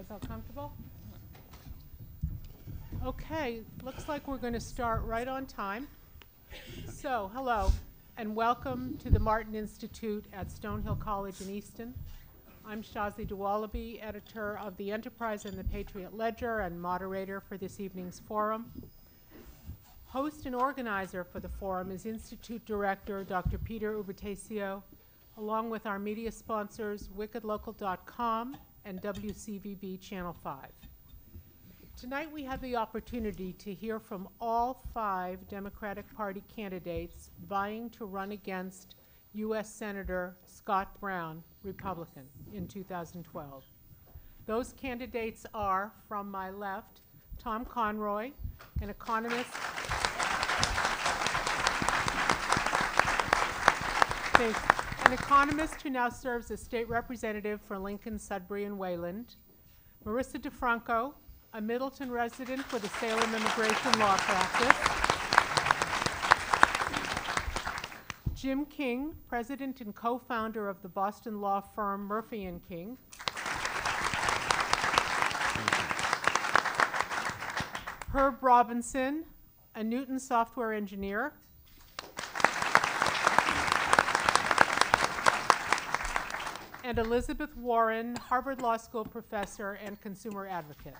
guys all comfortable? Okay, looks like we're going to start right on time. So, hello, and welcome to the Martin Institute at Stonehill College in Easton. I'm Shazli Dewalabi, editor of the Enterprise and the Patriot Ledger and moderator for this evening's forum. Host and organizer for the forum is Institute Director Dr. Peter Ubertasio, along with our media sponsors wickedlocal.com and WCVB Channel 5. Tonight we have the opportunity to hear from all 5 Democratic Party candidates vying to run against U.S. Senator Scott Brown, Republican, in 2012. Those candidates are, from my left, Tom Conroy, an economist. An economist who now serves as state representative for Lincoln, Sudbury, and Wayland. Marisa DeFranco, a Middleton resident with a Salem immigration law practice. Jim King, president and co-founder of the Boston law firm Murphy & King. Herb Robinson, a Newton software engineer. And Elizabeth Warren, Harvard Law School professor and consumer advocate.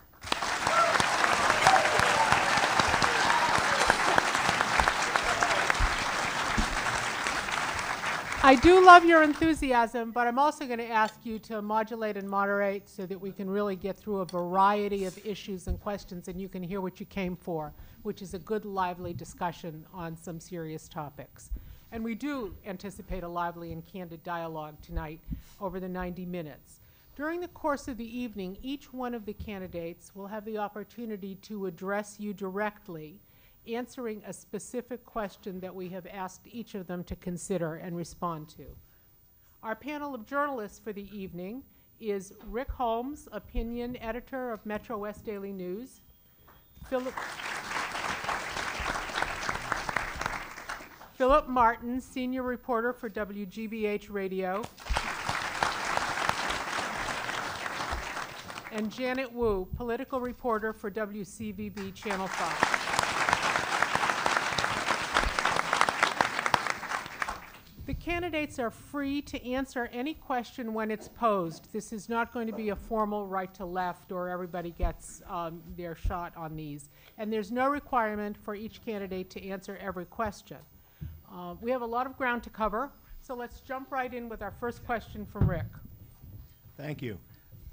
I do love your enthusiasm, but I'm also going to ask you to modulate and moderate so that we can really get through a variety of issues and questions and you can hear what you came for, which is a good, lively discussion on some serious topics. And we do anticipate a lively and candid dialogue tonight over the 90 minutes. During the course of the evening, each one of the candidates will have the opportunity to address you directly, answering a specific question that we have asked each of them to consider and respond to. Our panel of journalists for the evening is Rick Holmes, opinion editor of Metro West Daily News, Philip Martin, senior reporter for WGBH Radio, and Janet Wu, political reporter for WCVB Channel 5. The candidates are free to answer any question when it's posed. This is not going to be a formal right to left or everybody gets their shot on these. And there's no requirement for each candidate to answer every question. We have a lot of ground to cover, so let's jump right in with our first question from Rick. Thank you.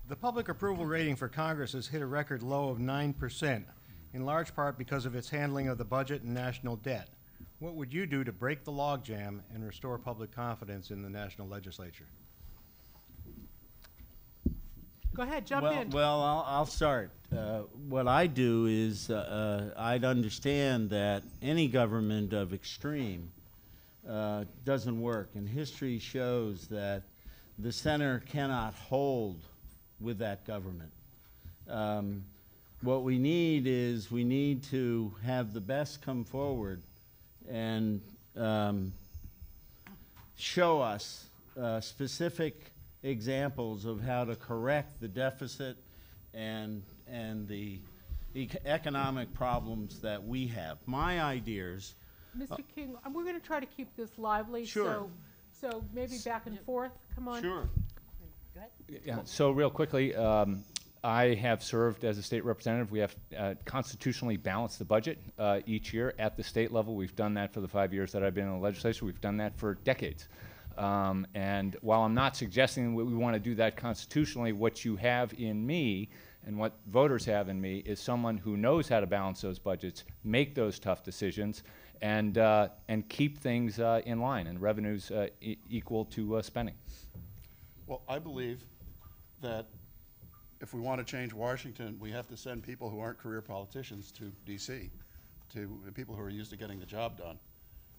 The public approval rating for Congress has hit a record low of 9%, in large part because of its handling of the budget and national debt. What would you do to break the logjam and restore public confidence in the national legislature? Go ahead, jump in. Well, I'll start. What I do is I'd understand that any government of extreme doesn't work, and history shows that the center cannot hold with that government. What we need is we need to have the best come forward and show us specific examples of how to correct the deficit and the economic problems that we have. My ideas. Mr. King, we're going to try to keep this lively. Sure. So maybe back and forth. Come on. Sure. Go ahead. Yeah, so real quickly, I have served as a state representative. We have constitutionally balanced the budget each year at the state level. We've done that for the 5 years that I've been in the legislature. We've done that for decades. And while I'm not suggesting we want to do that constitutionally, what you have in me and what voters have in me is someone who knows how to balance those budgets, make those tough decisions, and keep things in line and revenues equal to spending. Well, I believe that if we want to change Washington, we have to send people who aren't career politicians to D.C., to people who are used to getting the job done.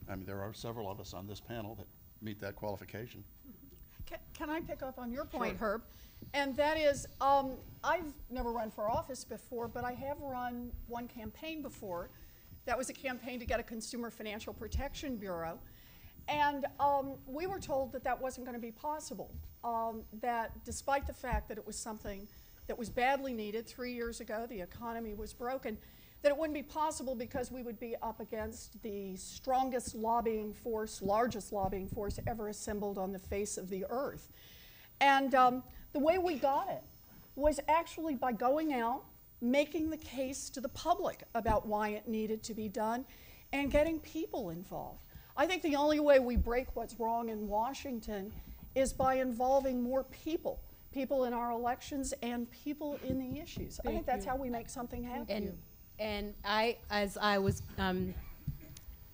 I mean, there are several of us on this panel that meet that qualification. Can I pick up on your point, Herb? And that is, I've never run for office before, but I have run one campaign before. That was a campaign to get a Consumer Financial Protection Bureau. And we were told that that wasn't going to be possible, that despite the fact that it was something that was badly needed 3 years ago. The economy was broken. That it wouldn't be possible because we would be up against the strongest lobbying force, largest lobbying force ever assembled on the face of the earth. And the way we got it was actually by going out, making the case to the public about why it needed to be done, and getting people involved. I think the only way we break what's wrong in Washington is by involving more people, people in our elections and people in the issues. I think that's how we make something happen. And I, as I was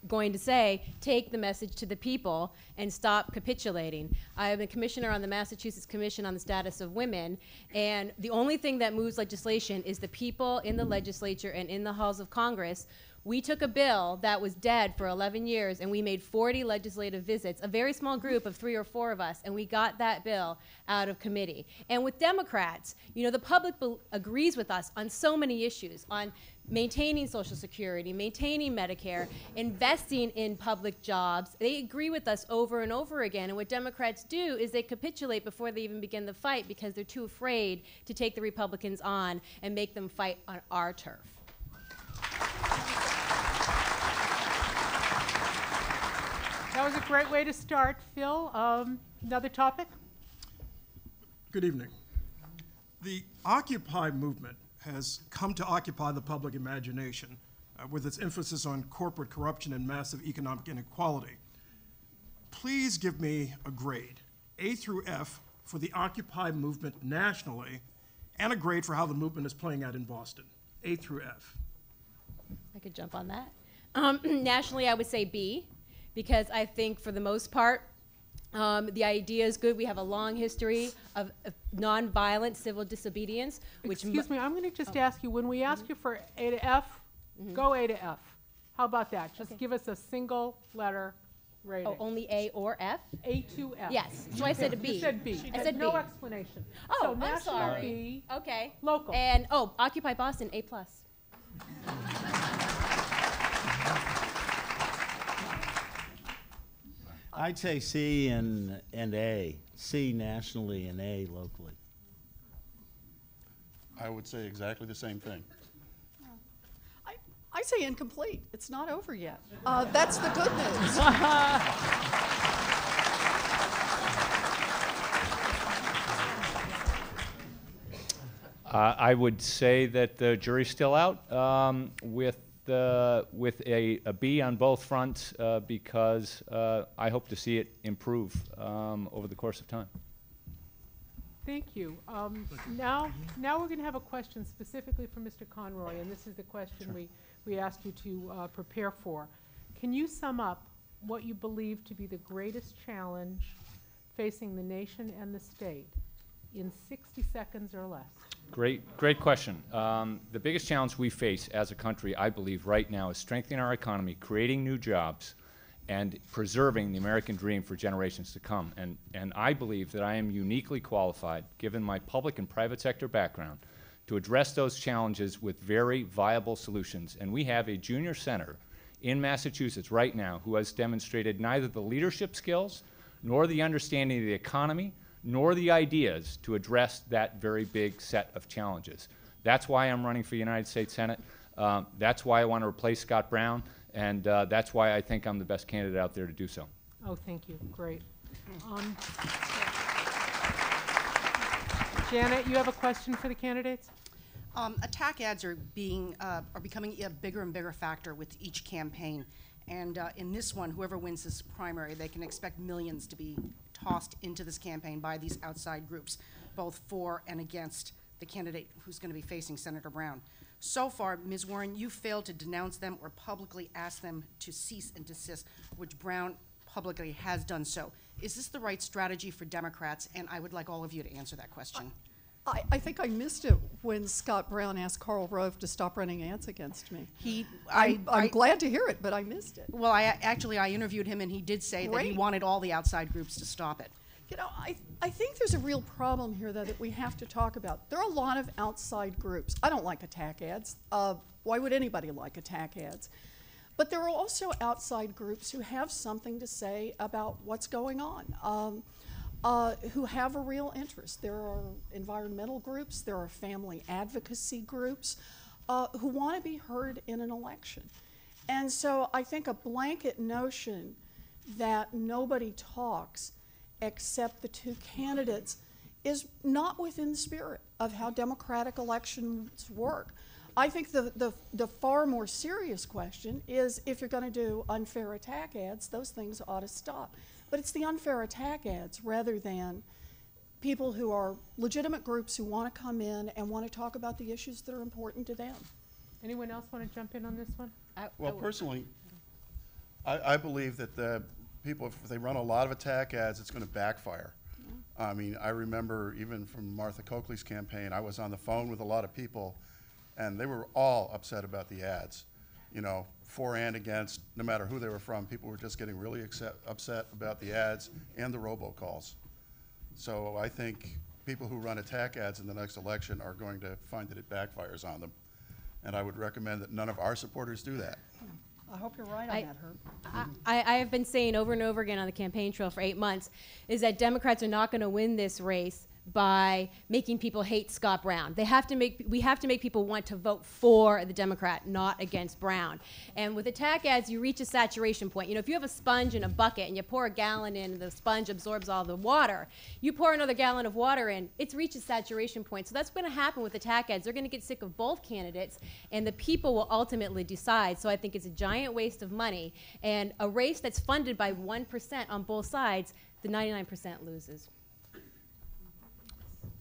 going to say, take the message to the people and stop capitulating. I am a commissioner on the Massachusetts Commission on the Status of Women, and the only thing that moves legislation is the people in the legislature and in the halls of Congress. We took a bill that was dead for 11 years and we made 40 legislative visits, a very small group of 3 or 4 of us, and we got that bill out of committee. And with Democrats, you know, the public agrees with us on so many issues, on maintaining Social Security, maintaining Medicare, investing in public jobs. They agree with us over and over again, and what Democrats do is they capitulate before they even begin the fight because they're too afraid to take the Republicans on and make them fight on our turf. That was a great way to start. Phil, another topic? Good evening. The Occupy movement has come to occupy the public imagination with its emphasis on corporate corruption and massive economic inequality. Please give me a grade, A through F, for the Occupy movement nationally, and a grade for how the movement is playing out in Boston, A through F. I could jump on that. Nationally, I would say B, because I think for the most part, the idea is good. We have a long history of nonviolent civil disobedience. Which Excuse me, I'm going to just ask you, when we ask you for A to F, go A to F. How about that? Just give us a single letter rating. Oh, only A or F? A to F. Yes, so I said a B. You said B. I said no B. explanation. Oh, So I'm national sorry. B, Okay. local. And, oh, Occupy Boston, A+. I'd say C and A. C nationally and A locally. I would say exactly the same thing. I say incomplete. It's not over yet. That's the good news. I would say that the jury's still out with a B on both fronts because I hope to see it improve over the course of time. Thank you. Now we're going to have a question specifically for Mr. Conroy, and this is the question we asked you to prepare for. Can you sum up what you believe to be the greatest challenge facing the nation and the state in 60 seconds or less? Great question. The biggest challenge we face as a country, I believe, right now is strengthening our economy, creating new jobs, and preserving the American dream for generations to come. And I believe that I am uniquely qualified, given my public and private sector background, to address those challenges with very viable solutions. And we have a junior senator in Massachusetts right now who has demonstrated neither the leadership skills nor the understanding of the economy nor the ideas to address that very big set of challenges. That's why I'm running for the United States Senate. That's why I want to replace Scott Brown, and that's why I think I'm the best candidate out there to do so. Oh, thank you. Great. Janet, you have a question for the candidates? Attack ads are becoming a bigger and bigger factor with each campaign. And in this one, whoever wins this primary, they can expect millions to be tossed into this campaign by these outside groups, both for and against the candidate who's going to be facing Senator Brown. So far, Ms. Warren, you failed to denounce them or publicly ask them to cease and desist, which Brown publicly has done so. Is this the right strategy for Democrats? And I would like all of you to answer that question. I think I missed it when Scott Brown asked Karl Rove to stop running ads against me. I'm glad to hear it, but I missed it. Well, I interviewed him, and he did say that he wanted all the outside groups to stop it. You know, I think there's a real problem here, though, that we have to talk about. There are a lot of outside groups. I don't like attack ads. Why would anybody like attack ads? But there are also outside groups who have something to say about what's going on. who have a real interest. There are environmental groups, there are family advocacy groups who want to be heard in an election. And so I think a blanket notion that nobody talks except the two candidates is not within the spirit of how democratic elections work. I think the far more serious question is, if you're going to do unfair attack ads, those things ought to stop. But it's the unfair attack ads rather than people who are legitimate groups who want to come in and want to talk about the issues that are important to them. Anyone else want to jump in on this one? Well, personally, I believe that the people, if they run a lot of attack ads, it's going to backfire. I mean, I remember even from Martha Coakley's campaign, I was on the phone with a lot of people, and they were all upset about the ads. You know, for and against, no matter who they were from, people were just getting really upset about the ads and the robocalls. So I think people who run attack ads in the next election are going to find that it backfires on them. And I would recommend that none of our supporters do that. I hope you're right on that, Herb. I have been saying over and over again on the campaign trail for 8 months is that Democrats are not going to win this race by making people hate Scott Brown. We have to make people want to vote for the Democrat, not against Brown. And with attack ads, you reach a saturation point. You know, if you have a sponge in a bucket and you pour a gallon in, the sponge absorbs all the water. You pour another gallon of water in, it's reached a saturation point. So that's going to happen with attack ads. They're going to get sick of both candidates, and the people will ultimately decide. So I think it's a giant waste of money. And a race that's funded by 1% on both sides, the 99% loses.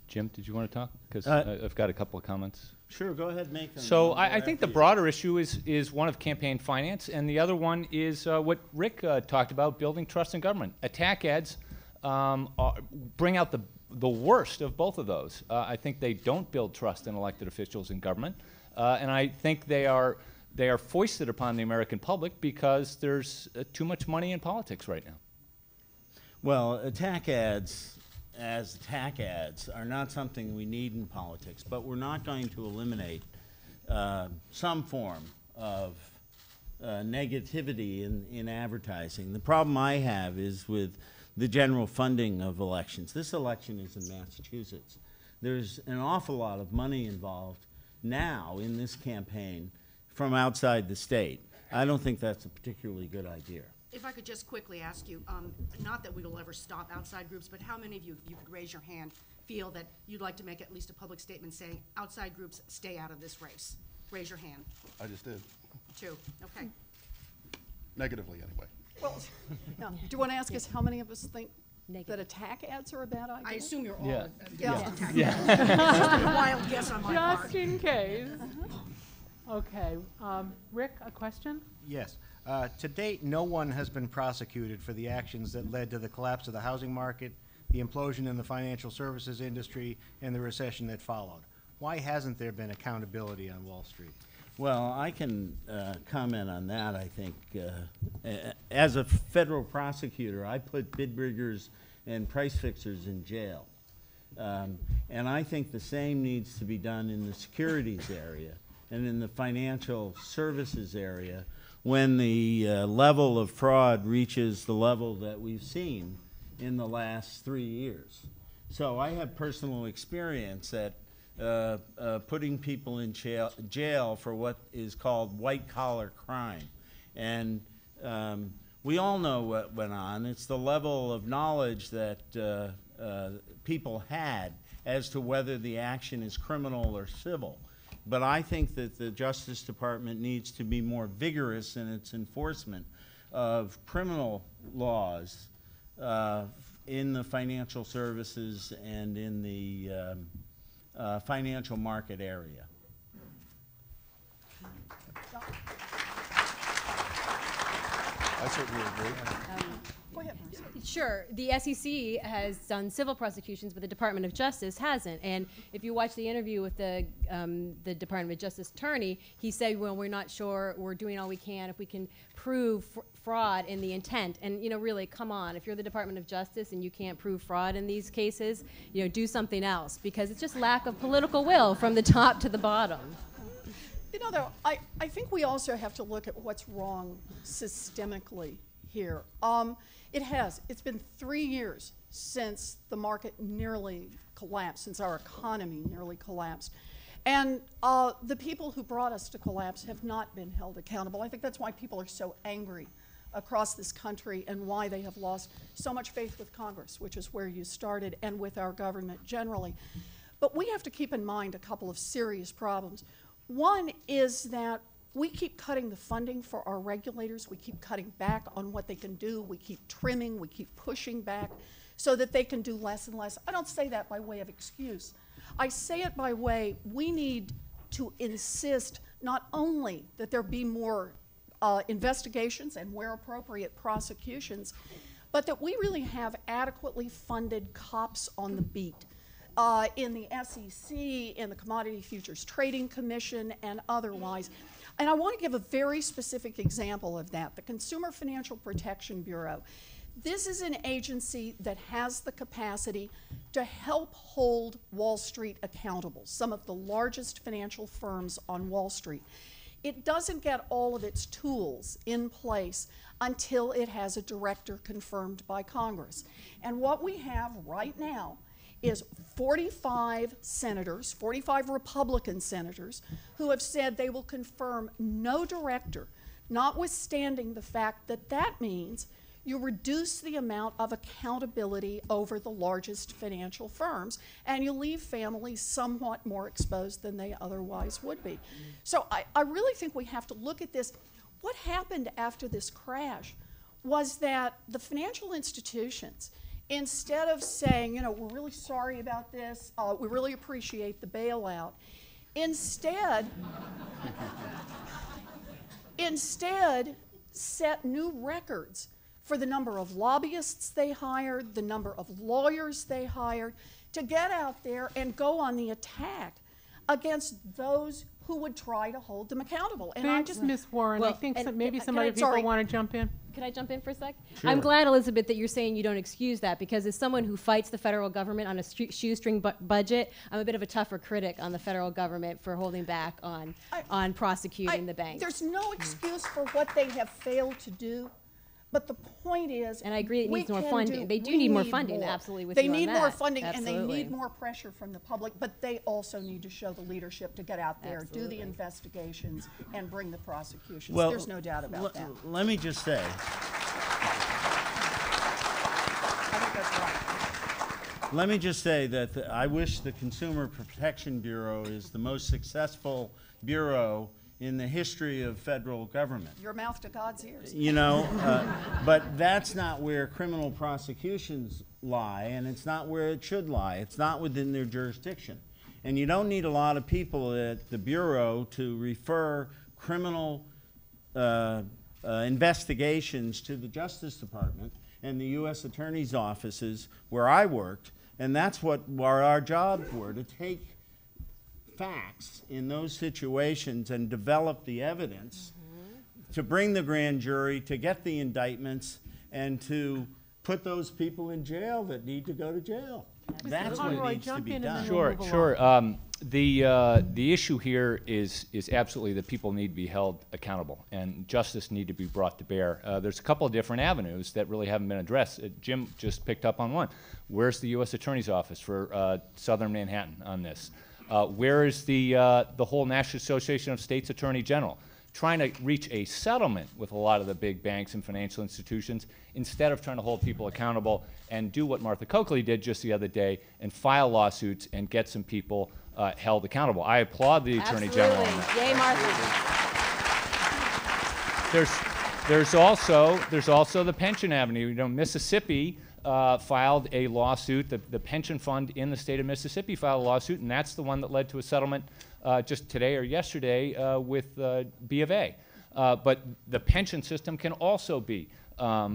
Jim, did you want to talk? Because I've got a couple of comments. Sure, go ahead, make them. So I think the broader issue is one of campaign finance, and the other one is what Rick talked about, building trust in government. Attack ads bring out the worst of both of those. I think they don't build trust in elected officials in government, and I think they are foisted upon the American public because there's too much money in politics right now. Well, attack ads as attack ads are not something we need in politics, but we're not going to eliminate some form of negativity in advertising. The problem I have is with the general funding of elections. This election is in Massachusetts. There's an awful lot of money involved now in this campaign from outside the state. I don't think that's a particularly good idea. If I could just quickly ask you, not that we will ever stop outside groups, but how many of you, if you could raise your hand, feel that you'd like to make at least a public statement saying outside groups stay out of this race? Raise your hand. I just did. 2. Okay. Negatively, anyway. Well, now, do you want to ask us how many of us think that attack ads are a bad idea? I assume you're all Yeah. Just a wild guess on my part. Just in case. Okay. Rick, a question? Yes. To date, no one has been prosecuted for the actions that led to the collapse of the housing market, the implosion in the financial services industry, and the recession that followed. Why hasn't there been accountability on Wall Street? Well, I can comment on that, I think. As a federal prosecutor, I put bid riggers and price fixers in jail. And I think the same needs to be done in the securities area and in the financial services area when the level of fraud reaches the level that we've seen in the last 3 years. So I have personal experience at putting people in jail for what is called white-collar crime. And we all know what went on. It's the level of knowledge that people had as to whether the action is criminal or civil. But I think that the Justice Department needs to be more vigorous in its enforcement of criminal laws in the financial services and in the financial market area. I certainly agree. Go ahead, Marisa. Sure, the SEC has done civil prosecutions, but the Department of Justice hasn't. And if you watch the interview with the Department of Justice attorney, he said, well, we're not sure, we're doing all we can if we can prove fraud in the intent. And, you know, really, come on, if you're the Department of Justice and you can't prove fraud in these cases, you know, do something else, because it's just lack of political will from the top to the bottom. You know, though, I think we also have to look at what's wrong systemically here. It has. It's been 3 years since the market nearly collapsed, since our economy nearly collapsed. And the people who brought us to collapse have not been held accountable. I think that's why people are so angry across this country and why they have lost so much faith with Congress, which is where you started, and with our government generally. But we have to keep in mind a couple of serious problems. One is that we keep cutting the funding for our regulators. We keep cutting back on what they can do. We keep trimming. We keep pushing back so that they can do less and less. I don't say that by way of excuse. I say it by way, we need to insist not only that there be more investigations and, where appropriate, prosecutions, but that we really have adequately funded cops on the beat in the SEC, in the Commodity Futures Trading Commission, and otherwise. And I want to give a very specific example of that, the Consumer Financial Protection Bureau. This is an agency that has the capacity to help hold Wall Street accountable, some of the largest financial firms on Wall Street. It doesn't get all of its tools in place until it has a director confirmed by Congress. And what we have right now is 45 senators, 45 Republican senators, who have said they will confirm no director, notwithstanding the fact that that means you reduce the amount of accountability over the largest financial firms, and you leave families somewhat more exposed than they otherwise would be. So I really think we have to look at this. What happened after this crash was that the financial institutions, instead of saying, you know, we're really sorry about this, we really appreciate the bailout, instead set new records for the number of lobbyists they hired, the number of lawyers they hired, to get out there and go on the attack against those who would try to hold them accountable. And Thanks, Ms. Warren. I think maybe some other people want to jump in. Can I jump in for a sec? Sure. I'm glad, Elizabeth, that you're saying you don't excuse that, because as someone who fights the federal government on a shoestring budget, I'm a bit of a tougher critic on the federal government for holding back on prosecuting the banks. There's no excuse for what they have failed to do. But the point is, and I agree, it needs more funding. They do need more funding, absolutely, with you on that. They need more funding, absolutely. and they need more pressure from the public, but they also need to show the leadership to get out there, absolutely. do the investigations, and bring the prosecutions. Well, there's no doubt about that. Let me just say, I think that's right. let me just say that I wish the Consumer Protection Bureau is the most successful bureau in the history of federal government. Your mouth to God's ears. You know, but that's not where criminal prosecutions lie, and it's not where it should lie. It's not within their jurisdiction. And you don't need a lot of people at the Bureau to refer criminal investigations to the Justice Department and the U.S. Attorney's offices where I worked, and that's what our jobs were, to take facts in those situations and develop the evidence to bring the grand jury, to get the indictments, and to put those people in jail that need to go to jail. That's what Conroy, needs to jump be in and done. then we'll Sure, move sure. along. The issue here is absolutely that people need to be held accountable, and justice need to be brought to bear. There's a couple of different avenues that really haven't been addressed. Jim just picked up on one. Where's the U.S. Attorney's Office for Southern Manhattan on this? Where is the whole National Association of States Attorney General? Trying to reach a settlement with a lot of the big banks and financial institutions instead of trying to hold people accountable and do what Martha Coakley did just the other day and file lawsuits and get some people held accountable. I applaud the Attorney General on that. Yay, Martha. There's also the pension avenue. You know, Mississippi filed a lawsuit. The pension fund in the state of Mississippi filed a lawsuit, and that's the one that led to a settlement just today or yesterday with B of A. But the pension system can also be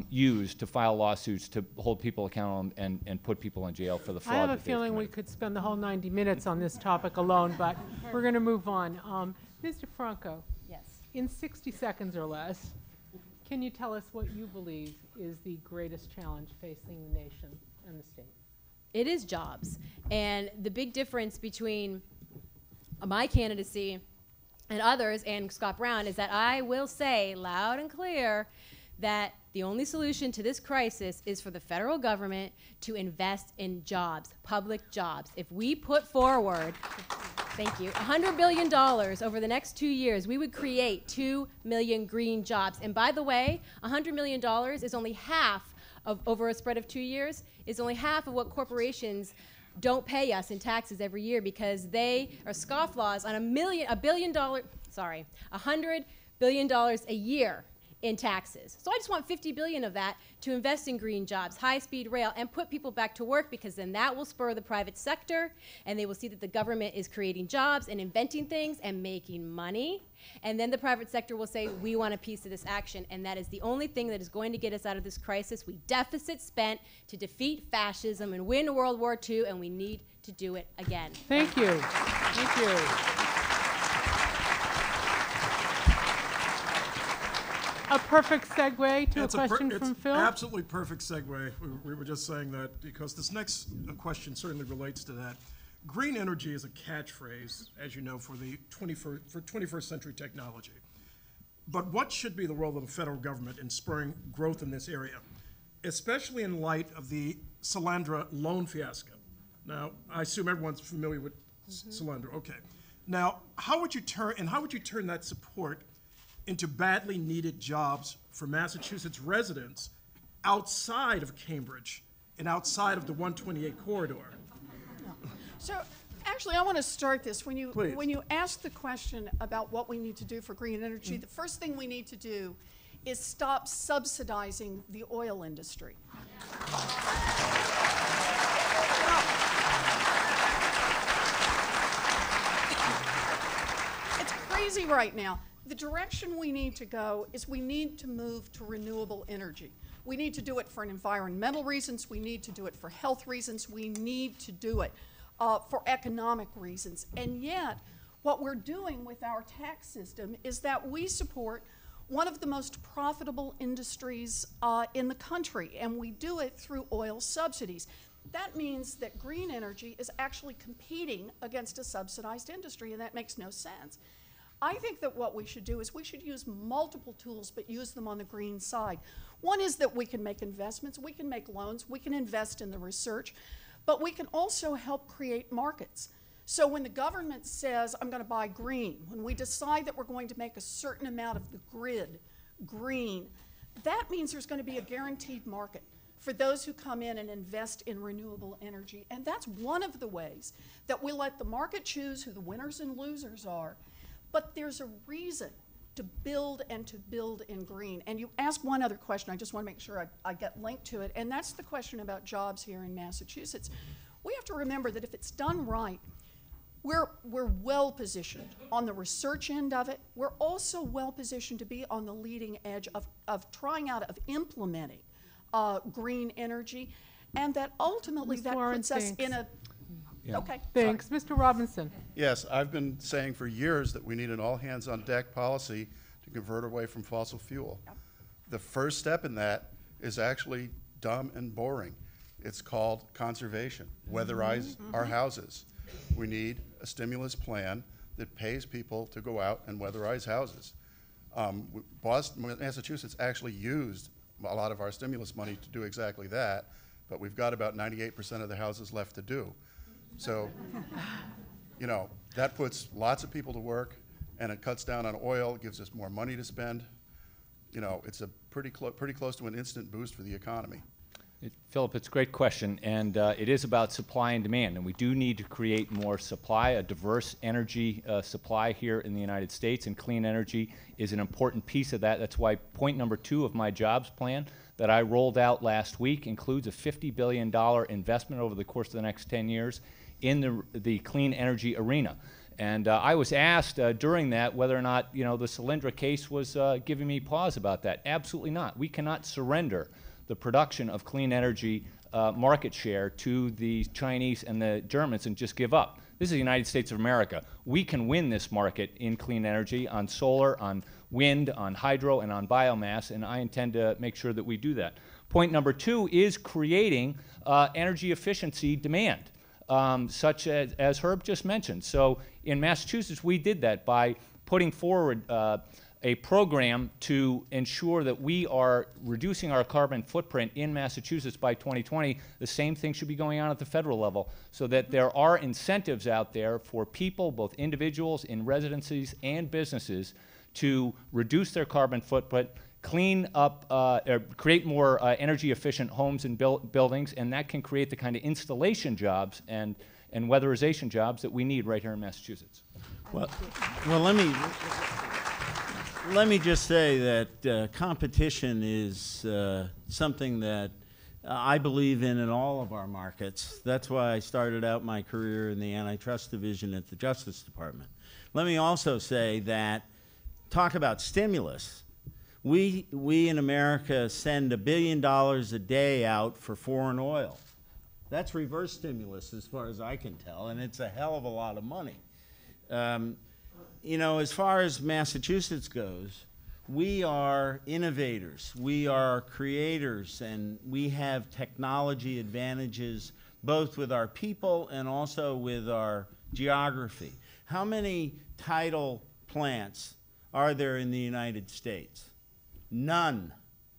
used to file lawsuits to hold people accountable and put people in jail for the fraud. I have a that they've feeling we committed. could spend the whole 90 minutes on this topic alone, but we're going to move on. Ms. DeFranco, Yes. in 60 seconds or less, can you tell us what you believe is the greatest challenge facing the nation and the state? It is jobs. And the big difference between my candidacy and others and Scott Brown is that I will say loud and clear that the only solution to this crisis is for the federal government to invest in jobs, public jobs. If we put forward, thank you, $100 billion over the next 2 years, we would create 2 million green jobs. And by the way, $100 million is only half of, over a spread of 2 years, is only half of what corporations don't pay us in taxes every year, because they are scofflaws on $100 billion a year in taxes. So I just want 50 billion of that to invest in green jobs, high-speed rail, and put people back to work, because then that will spur the private sector, and they will see that the government is creating jobs and inventing things and making money. And then the private sector will say, we want a piece of this action, and that is the only thing that is going to get us out of this crisis. We deficit spent to defeat fascism and win World War II, and we need to do it again. Thank you. Thank you. A perfect segue to a question from Phil. Absolutely perfect segue. We were just saying that because this next question certainly relates to that. Green energy is a catchphrase, as you know, for the 21st century technology. But what should be the role of the federal government in spurring growth in this area, especially in light of the Solyndra loan fiasco? Now, I assume everyone's familiar with Solyndra. Okay. Now, how would you turn that support into badly needed jobs for Massachusetts residents outside of Cambridge and outside of the 128 corridor? So actually, I want to start this. When you Please. ask the question about what we need to do for green energy, the first thing we need to do is stop subsidizing the oil industry. It's crazy right now. The direction we need to go is we need to move to renewable energy. We need to do it for environmental reasons. We need to do it for health reasons. We need to do it for economic reasons. And yet, what we're doing with our tax system is that we support one of the most profitable industries in the country, and we do it through oil subsidies. That means that green energy is actually competing against a subsidized industry, and that makes no sense. I think that what we should do is we should use multiple tools, but use them on the green side. One is that we can make investments, we can make loans, we can invest in the research, but we can also help create markets. So when the government says, I'm going to buy green, when we decide that we're going to make a certain amount of the grid green, that means there's going to be a guaranteed market for those who come in and invest in renewable energy. And that's one of the ways that we let the market choose who the winners and losers are. But there's a reason to build and to build in green. And you asked one other question. I just want to make sure I get linked to it. And that's the question about jobs here in Massachusetts. We have to remember that if it's done right, we're well positioned on the research end of it. We're also well positioned to be on the leading edge of trying out, of implementing green energy. And that ultimately that puts us in a... Yeah. Okay. Thanks. Mr. Robinson. Yes, I've been saying for years that we need an all-hands-on-deck policy to convert away from fossil fuel. Yep. The first step in that is actually dumb and boring. It's called conservation. Weatherize our houses. We need a stimulus plan that pays people to go out and weatherize houses. Boston, Massachusetts actually used a lot of our stimulus money to do exactly that, but we've got about 98% of the houses left to do. So, you know, that puts lots of people to work, and it cuts down on oil, gives us more money to spend. You know, it's a pretty close to an instant boost for the economy. Philip, it's a great question, and it is about supply and demand, and we do need to create more supply, a diverse energy supply here in the United States, and clean energy is an important piece of that. That's why point number 2 of my jobs plan that I rolled out last week includes a $50 billion investment over the course of the next 10 years in the clean energy arena. And I was asked during that whether or not, you know, the Solyndra case was giving me pause about that. Absolutely not. We cannot surrender the production of clean energy market share to the Chinese and the Germans and just give up. This is the United States of America. We can win this market in clean energy on solar, on wind, on hydro, and on biomass, and I intend to make sure that we do that. Point number 2 is creating energy efficiency demand, such as Herb just mentioned. So in Massachusetts, we did that by putting forward a program to ensure that we are reducing our carbon footprint in Massachusetts by 2020. The same thing should be going on at the federal level, so that there are incentives out there for people, both individuals in residencies and businesses, to reduce their carbon footprint, clean up, or create more energy efficient homes and buildings, and that can create the kind of installation jobs and weatherization jobs that we need right here in Massachusetts. Well, let me just say that competition is something that I believe in all of our markets. That's why I started out my career in the antitrust division at the Justice Department. Let me also say that, talk about stimulus. We in America send $1 billion a day out for foreign oil. That's reverse stimulus as far as I can tell, and it's a hell of a lot of money. You know, as far as Massachusetts goes, we are innovators, we are creators, and we have technology advantages both with our people and also with our geography. How many tidal plants are there in the United States? None.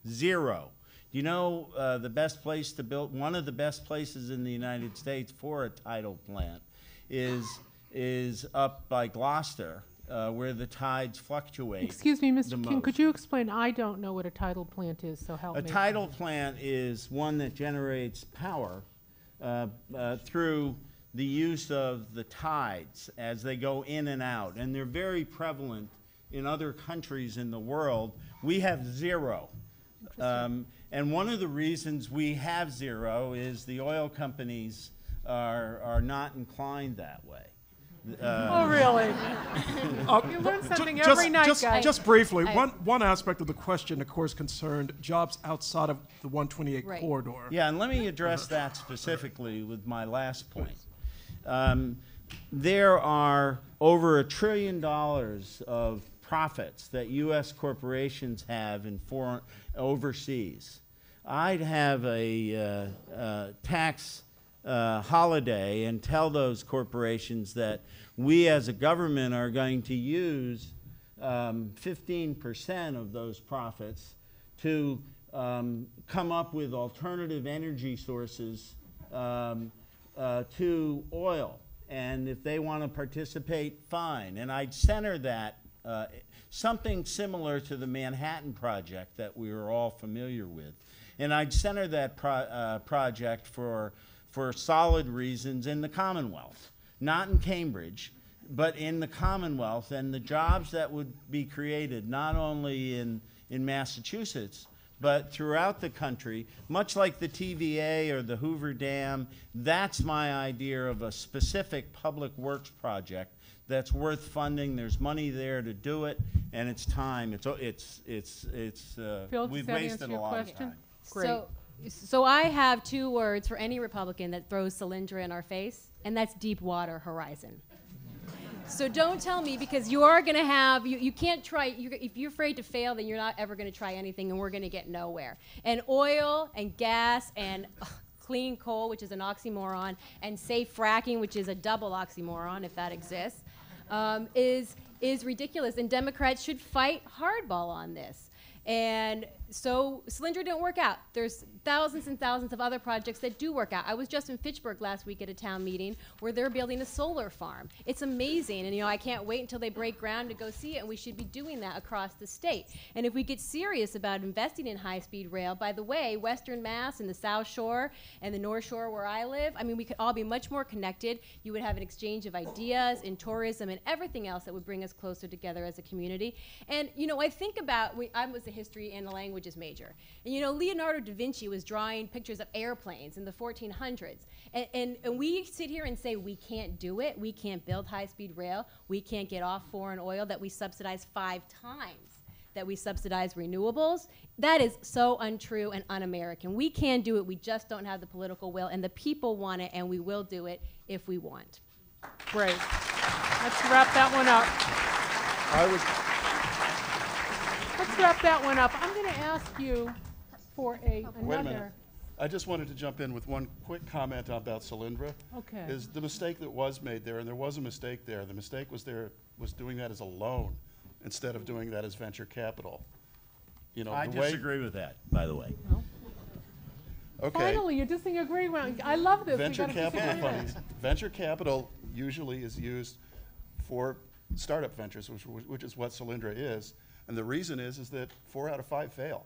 Zero. You know, the best place to build, one of the best places in the United States for a tidal plant is up by Gloucester, where the tides fluctuate. Excuse me, Mr. King, could you explain? I don't know what a tidal plant is, so help me. A tidal plant is one that generates power through the use of the tides as they go in and out, and they're very prevalent in other countries in the world. We have zero. And one of the reasons we have zero is the oil companies are not inclined that way. Oh, really? You learn something every night, guys. Just briefly, one aspect of the question, of course, concerned jobs outside of the 128 corridor. Yeah, and let me address that specifically with my last point. There are over $1 trillion of profits that U.S. corporations have in overseas. I'd have a tax holiday and tell those corporations that we as a government are going to use 15% of those profits to come up with alternative energy sources to oil. And if they want to participate, fine. And I'd center that something similar to the Manhattan Project that we were all familiar with. And I'd center that project for solid reasons in the Commonwealth, not in Cambridge, but in the Commonwealth, and the jobs that would be created not only in Massachusetts, but throughout the country, much like the TVA or the Hoover Dam. That's my idea of a specific public works project that's worth funding. There's money there to do it, and it's time. Phil, we've does that wasted answer a your lot of question? time. Great. So I have two words for any Republican that throws Solyndra in our face, and that's Deepwater Horizon. So don't tell me, because you are going to have, you can't try, if you're afraid to fail, then you're not ever going to try anything, and we're going to get nowhere. And oil and gas and clean coal, which is an oxymoron, and safe fracking, which is a double oxymoron, if that exists, is ridiculous. And Democrats should fight hardball on this. And so Solyndra didn't work out. There's thousands and thousands of other projects that do work out. I was just in Fitchburg last week at a town meeting where they're building a solar farm. It's amazing, and you know, I can't wait until they break ground to go see it, and we should be doing that across the state. And if we get serious about investing in high-speed rail, by the way, Western Mass and the South Shore and the North Shore where I live, I mean, we could all be much more connected. You would have an exchange of ideas in tourism and everything else that would bring us closer together as a community. And you know, I think about, I was a history and a languages major, and you know, Leonardo da Vinci was drawing pictures of airplanes in the 1400s, and we sit here and say we can't do it, we can't build high-speed rail, we can't get off foreign oil that we subsidize 5 times that we subsidize renewables. That is so untrue and un-American. We can do it, we just don't have the political will, and the people want it, and we will do it if we want. Great. Let's wrap that one up. Let's wrap that one up. I'm going to ask you for Wait a minute. another. I just wanted to jump in with one quick comment about Solyndra. Okay. Is the mistake that was made there, and there was a mistake there. The mistake was doing that as a loan instead of doing that as venture capital. You know, I the way, disagree with that, by the way. okay. Finally, you're disagreeing. I love this. We Venture gotta capital disagree. funds, venture capital usually is used for startup ventures, which is what Solyndra is. And the reason is that 4 out of 5 fail.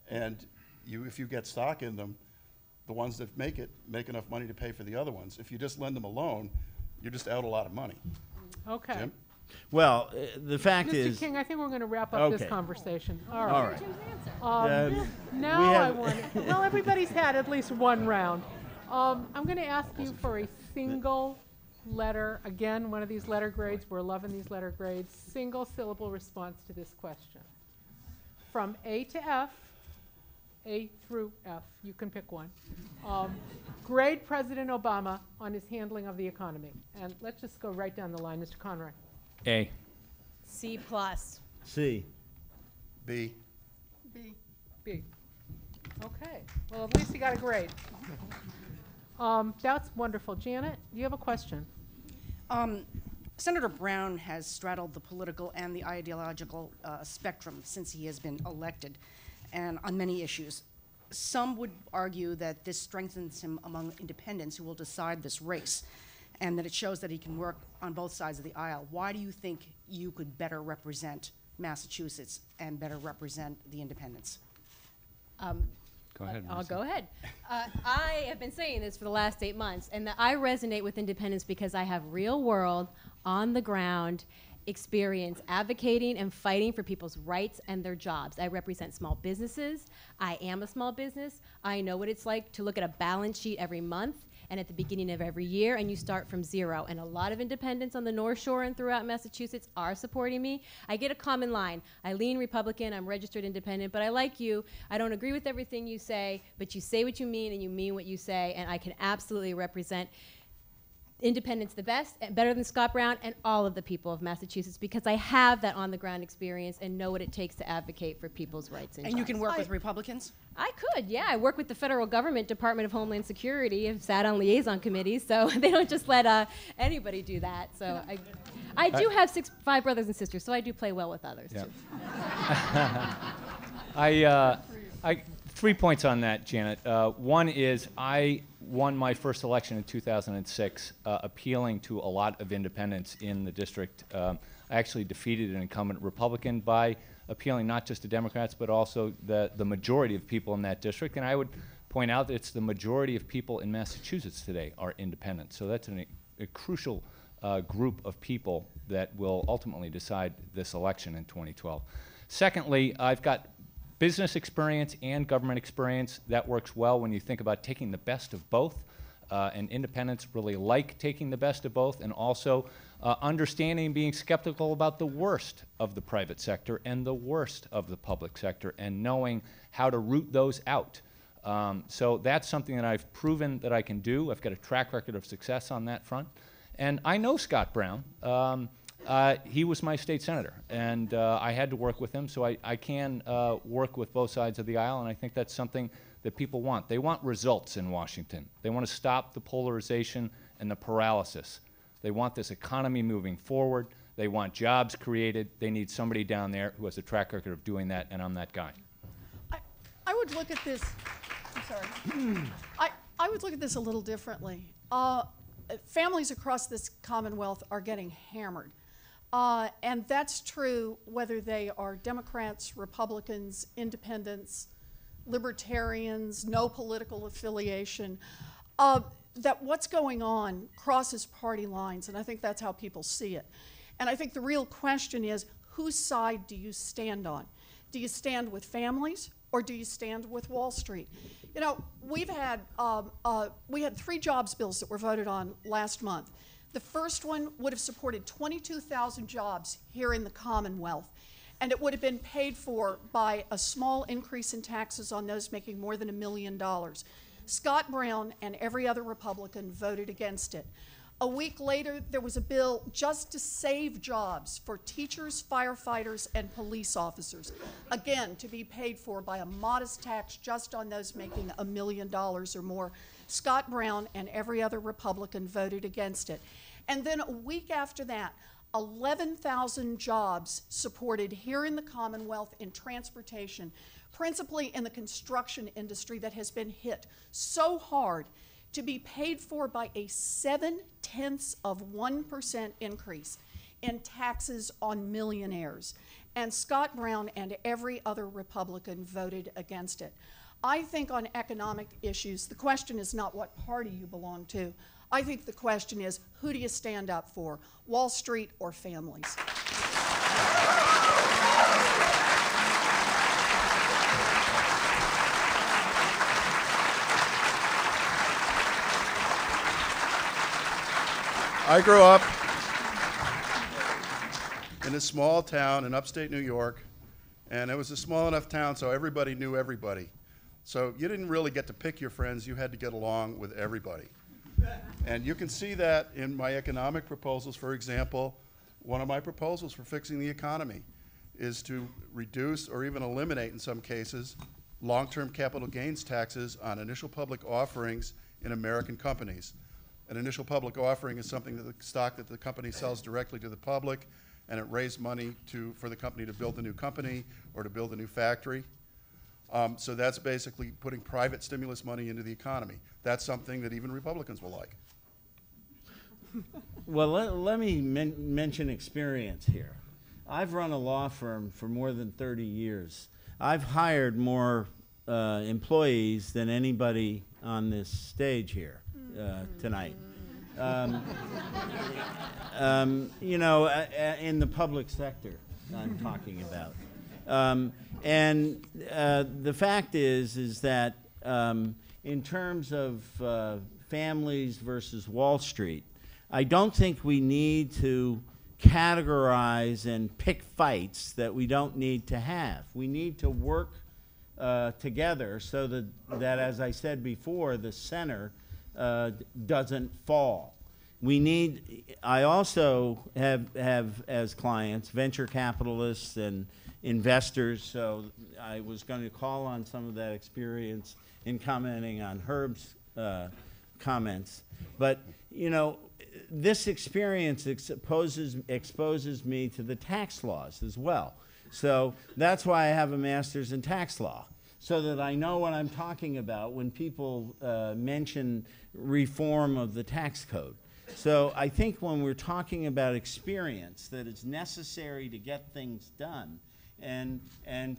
And if you get stock in them, the ones that make it make enough money to pay for the other ones. If you just lend them alone, you're just out a lot of money. Okay. Jim? Well, the fact Mr. is, King, I think we're going to wrap up this Okay. conversation. All all right. right. Now we I have- want to, well, everybody's had at least one round. I'm going to ask you for a single letter, again, one of these letter grades, we're loving these letter grades, single syllable response to this question. From A to F, A through F, you can pick one. Grade President Obama on his handling of the economy. And let's just go right down the line, Mr. Conroy. A. C+. C. B. B. B. Okay, well, at least you got a grade. That's wonderful. Janet, do you have a question? Senator Brown has straddled the political and the ideological spectrum since he has been elected, and on many issues. Some would argue that this strengthens him among independents who will decide this race, and that it shows that he can work on both sides of the aisle. Why do you think you could better represent Massachusetts and better represent the independents? Go ahead. I'll Marisa. go ahead. I have been saying this for the last 8 months, and that I resonate with independence because I have real world, on the ground experience advocating and fighting for people's rights and their jobs. I represent small businesses. I am a small business. I know what it's like to look at a balance sheet every month and at the beginning of every year, and you start from zero. And a lot of independents on the North Shore and throughout Massachusetts are supporting me. I get a common line. I lean Republican, I'm registered independent, but I like you. I don't agree with everything you say, but you say what you mean and you mean what you say, and I can absolutely represent independents the best, and better than Scott Brown and all of the people of Massachusetts, because I have that on-the-ground experience and know what it takes to advocate for people's rights and And you jobs. can work with Republicans? I could, yeah. I work with the federal government, Department of Homeland Security. I've sat on liaison committees, so they don't just let anybody do that. So I do have 5 brothers and sisters, so I do play well with others, Yeah. too. 3 points on that, Janet. One is I won my first election in 2006, appealing to a lot of independents in the district. I actually defeated an incumbent Republican by appealing not just to Democrats, but also the majority of people in that district. And I would point out that it's the majority of people in Massachusetts today are independent. So that's a crucial group of people that will ultimately decide this election in 2012. Secondly, I've got business experience and government experience. That works well when you think about taking the best of both. And independents really like taking the best of both, and also understanding and being skeptical about the worst of the private sector and the worst of the public sector, and knowing how to root those out. So that's something that I've proven that I can do. I've got a track record of success on that front. And I know Scott Brown. He was my state senator, and I had to work with him, so I can work with both sides of the aisle, and I think that's something that people want. They want results in Washington. They want to stop the polarization and the paralysis. They want this economy moving forward. They want jobs created. They need somebody down there who has a track record of doing that, and I'm that guy. I would look at this, I'm sorry. I would look at this a little differently. Families across this Commonwealth are getting hammered. And that's true whether they are Democrats, Republicans, independents, libertarians, no political affiliation. That what's going on crosses party lines, and I think that's how people see it. And I think the real question is, whose side do you stand on? Do you stand with families, or do you stand with Wall Street? You know, we had 3 jobs bills that were voted on last month. The first one would have supported 22,000 jobs here in the Commonwealth, and it would have been paid for by a small increase in taxes on those making more than $1 million. Scott Brown and every other Republican voted against it. A week later, there was a bill just to save jobs for teachers, firefighters, and police officers, again, to be paid for by a modest tax just on those making $1 million or more. Scott Brown and every other Republican voted against it. And then a week after that, 11,000 jobs supported here in the Commonwealth in transportation, principally in the construction industry that has been hit so hard, to be paid for by a 0.7% increase in taxes on millionaires. And Scott Brown and every other Republican voted against it. I think on economic issues, the question is not what party you belong to. I think the question is, who do you stand up for, Wall Street or families? I grew up in a small town in upstate New York, and it was a small enough town so everybody knew everybody. So you didn't really get to pick your friends, you had to get along with everybody. And you can see that in my economic proposals. For example, one of my proposals for fixing the economy is to reduce or even eliminate, in some cases, long-term capital gains taxes on initial public offerings in American companies. An initial public offering is something that the stock that the company sells directly to the public, and it raised money for the company to build a new company or to build a new factory. So that's basically putting private stimulus money into the economy. That's something that even Republicans will like. Well, let me mention experience here. I've run a law firm for more than 30 years. I've hired more employees than anybody on this stage here tonight. You know, in the public sector I'm talking about. And the fact is that in terms of families versus Wall Street, I don't think we need to categorize and pick fights that we don't need to have. We need to work together so that, as I said before, the center doesn't fall. I also have as clients venture capitalists and investors, so I was going to call on some of that experience in commenting on Herb's comments. But, you know, this experience exposes me to the tax laws as well. So that's why I have a master's in tax law, so that I know what I'm talking about when people mention reform of the tax code. So I think when we're talking about experience, that it's necessary to get things done and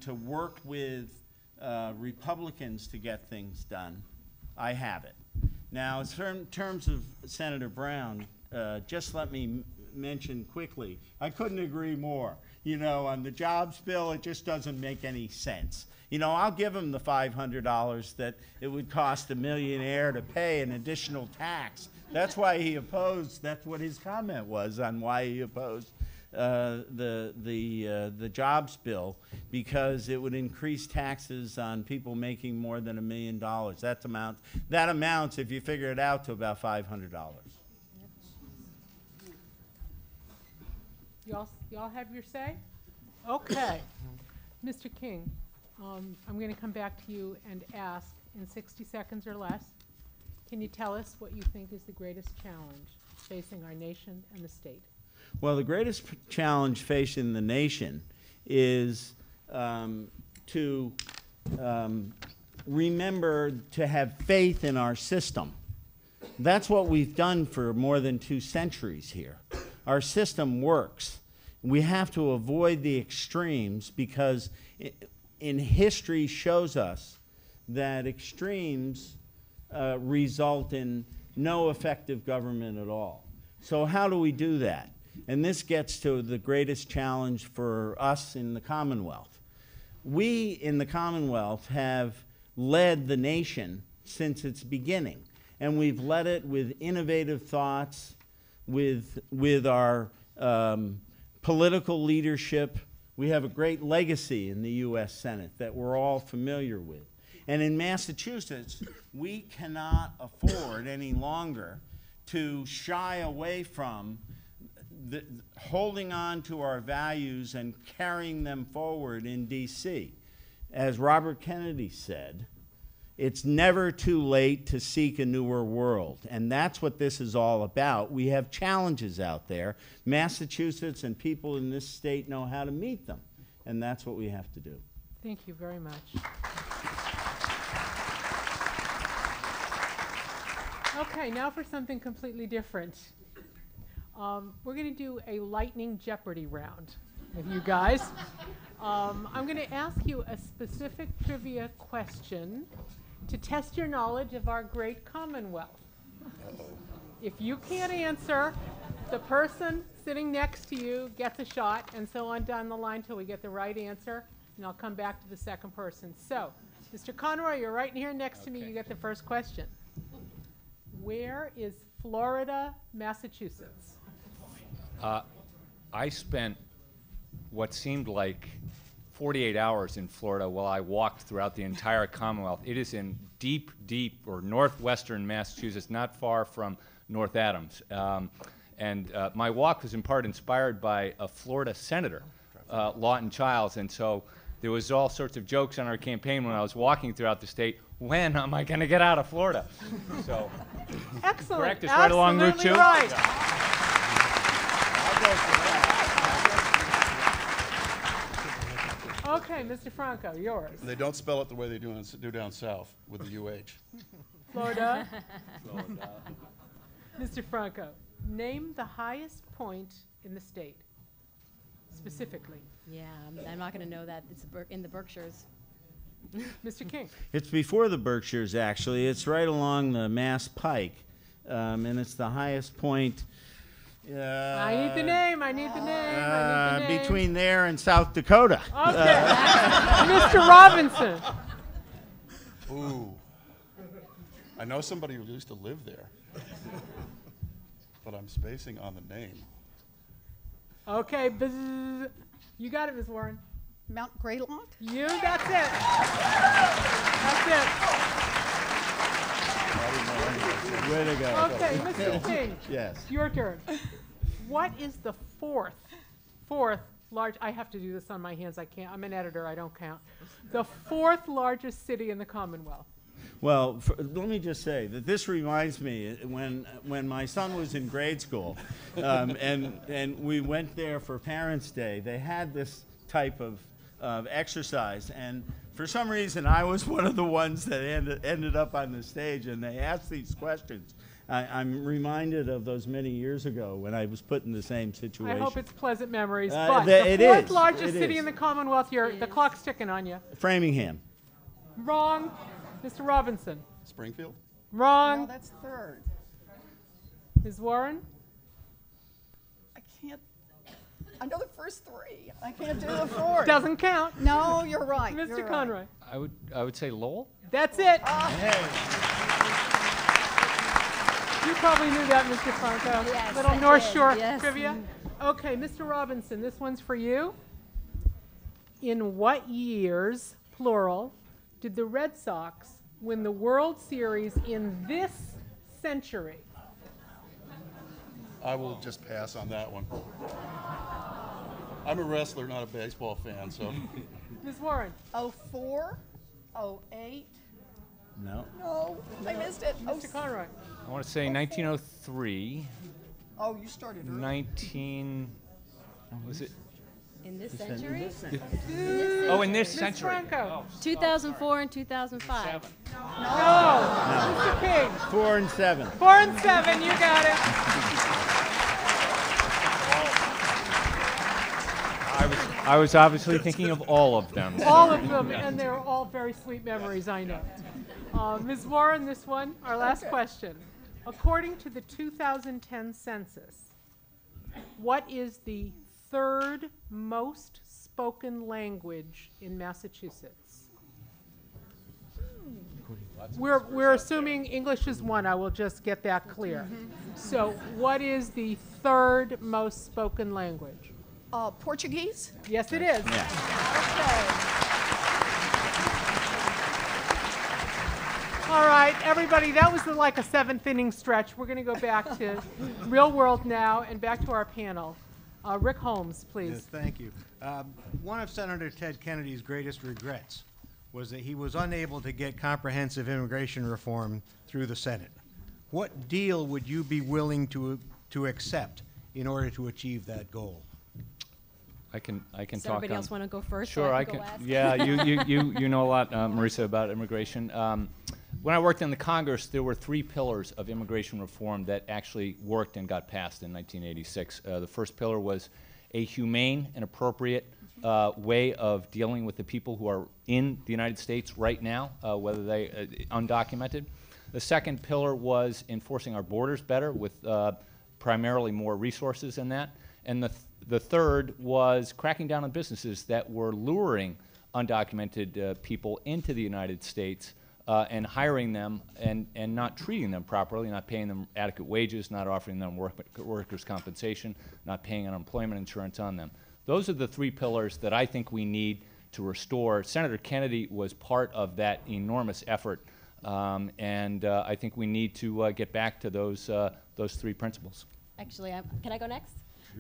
to work with Republicans to get things done, I have it. Now, in terms of Senator Brown, just let me mention quickly, I couldn't agree more. You know, on the jobs bill, it just doesn't make any sense. You know, I'll give him the $500 that it would cost a millionaire to pay an additional tax. That's why he opposed, that's what his comment was on why he opposed the jobs bill, because it would increase taxes on people making more than $1 million. That amounts, if you figure it out, to about $500. Y'all have your say? Okay. Mr. King, I'm going to come back to you and ask in 60 seconds or less, can you tell us what you think is the greatest challenge facing our nation and the state? Well, the greatest challenge facing the nation is to remember to have faith in our system. That's what we've done for more than 2 centuries here. Our system works. We have to avoid the extremes, because in history shows us that extremes result in no effective government at all. So how do we do that? And this gets to the greatest challenge for us in the Commonwealth. We in the Commonwealth have led the nation since its beginning, and we've led it with innovative thoughts, with our political leadership. We have a great legacy in the U.S. Senate that we're all familiar with. And in Massachusetts, we cannot afford any longer to shy away from holding on to our values and carrying them forward in D.C. As Robert Kennedy said, It's never too late to seek a newer world, and that's what this is all about. We have challenges out there. Massachusetts and people in this state know how to meet them, and that's what we have to do. Thank you very much. Okay, now for something completely different. We're going to do a lightning Jeopardy round with you guys. I'm going to ask you a specific trivia question to test your knowledge of our great Commonwealth. If you can't answer, the person sitting next to you gets a shot, and so on down the line till we get the right answer, and I'll come back to the second person. So, Mr. Conroy, you're right here next to me. You get the first question. Where is Florida, Massachusetts? I spent what seemed like 48 hours in Florida while I walked throughout the entire Commonwealth. It is in deep, or northwestern Massachusetts, not far from North Adams. My walk was in part inspired by a Florida senator, Lawton Childs, and so there was all sorts of jokes on our campaign when I was walking throughout the state. When am I going to get out of Florida? So, excellent. Correct is right along Route 2. Right. Okay, Mr. Franco, yours. They don't spell it the way they do down south with the UH. Florida. Mr. Franco, name the highest point in the state, specifically. Yeah, I'm not going to know that. It's in the Berkshires. Mr. King. It's before the Berkshires, actually. It's right along the Mass Pike, and it's the highest point. I need the name. I need the name. Between there and South Dakota. Okay. Mr. Robinson. Ooh. I know somebody who used to live there, but I'm spacing on the name. Okay. Bzz. You got it, Ms. Warren. Mount Greylock? That's it. That's it. Way to go. Okay, Mr. King. Yes. Your turn. What is the fourth large, I have to do this on my hands, I can't, I'm an editor, I don't count. The fourth largest city in the Commonwealth. Well, let me just say that this reminds me when my son was in grade school, and we went there for Parents' Day. They had this type of exercise, and for some reason I was one of the ones that ended up on the stage, and they asked these questions. I'm reminded of those many years ago when I was put in the same situation. I hope it's pleasant memories, but it the fourth is. largest It city is. in the Commonwealth, the clock's ticking on you. Framingham. Wrong. Mr. Robinson. Springfield? Wrong. No, that's third. Ms. Warren. I can't. I know the first three. I can't do the fourth. Doesn't count. No, you're right. Mr. You're Conroy. Right. I would say Lowell. That's it. Hey. You probably knew that, Mr. Franco. Yes, Little I North did, Shore yes. trivia. Okay, Mr. Robinson, this one's for you. In what years, plural, did the Red Sox win the World Series in this century? I will just pass on that one. I'm a wrestler, not a baseball fan, so. Ms. Warren. 04, 08. No. No, I missed it. Mr. Conroy. I want to say 1903, Oh, you started early. 19, was it? In this century? Oh, in this Ms. century. Franco. 2004 and 2005. No. Mr. King. 4 and 7. 4 and 7, you got it. I was obviously thinking of all of them. All of them, and they're all very sweet memories, I know. Ms. Warren, this one, our last question. According to the 2010 census, what is the third most spoken language in Massachusetts? We're assuming English is one. I will just get that clear. So what is the third most spoken language? Portuguese? Yes, it is. Okay. All right, everybody, that was like a seventh inning stretch. We're going to go back to real world now and back to our panel. Rick Holmes, please. Yes, thank you. One of Senator Ted Kennedy's greatest regrets was that he was unable to get comprehensive immigration reform through the Senate. What deal would you be willing to accept in order to achieve that goal? I can Does talk. everybody else want to go first? Sure, I go can. last? Yeah, you know a lot, Marisa, about immigration. When I worked in the Congress, there were 3 pillars of immigration reform that actually worked and got passed in 1986. The first pillar was a humane and appropriate way of dealing with the people who are in the United States right now, whether they undocumented. The second pillar was enforcing our borders better with primarily more resources in that. And the third was cracking down on businesses that were luring undocumented people into the United States and hiring them and not treating them properly, not paying them adequate wages, not offering them workers' compensation, not paying unemployment insurance on them. Those are the 3 pillars that I think we need to restore. Senator Kennedy was part of that enormous effort, and I think we need to get back to those 3 principles. Actually, can I go next?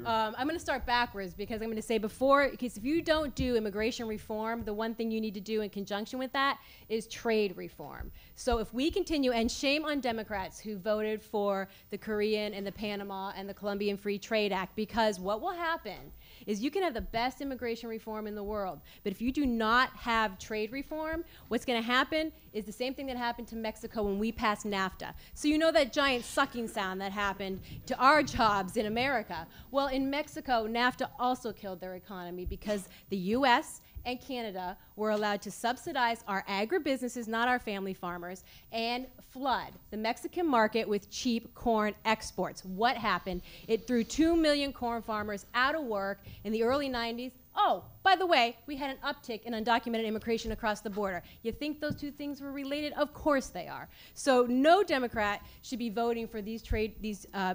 I'm going to start backwards because I'm going to say because if you don't do immigration reform, the one thing you need to do in conjunction with that is trade reform. So if we continue, and shame on Democrats who voted for the Korean and the Panama and the Colombian Free Trade Act, because what will happen is you can have the best immigration reform in the world, but if you do not have trade reform, what's going to happen is the same thing that happened to Mexico when we passed NAFTA. So you know that giant sucking sound that happened to our jobs in America. Well, in Mexico, NAFTA also killed their economy because the U.S. and Canada were allowed to subsidize our agribusinesses, not our family farmers, and flood the Mexican market with cheap corn exports. What happened? It threw 2 million corn farmers out of work in the early 90s. Oh, by the way, we had an uptick in undocumented immigration across the border. You think those 2 things were related? Of course they are. So no Democrat should be voting for these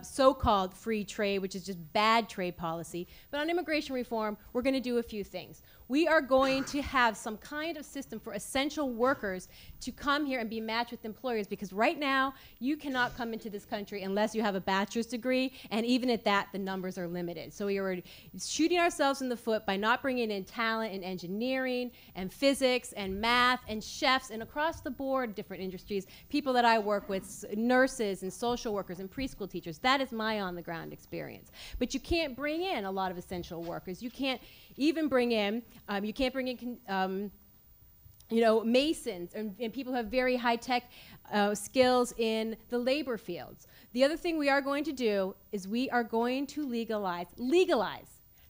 so-called free trade, which is just bad trade policy. But on immigration reform, we're going to do a few things. We are going to have some kind of system for essential workers to come here and be matched with employers, because right now you cannot come into this country unless you have a bachelor's degree, and even at that, the numbers are limited. So we are shooting ourselves in the foot by not bringing in talent in engineering and physics and math and chefs and across the board different industries, people that I work with, nurses and social workers and preschool teachers. That is my on-the-ground experience. But you can't bring in a lot of essential workers. You can't even bring in, masons and people who have very high-tech skills in the labor fields. The other thing we are going to do is we are going to legalize,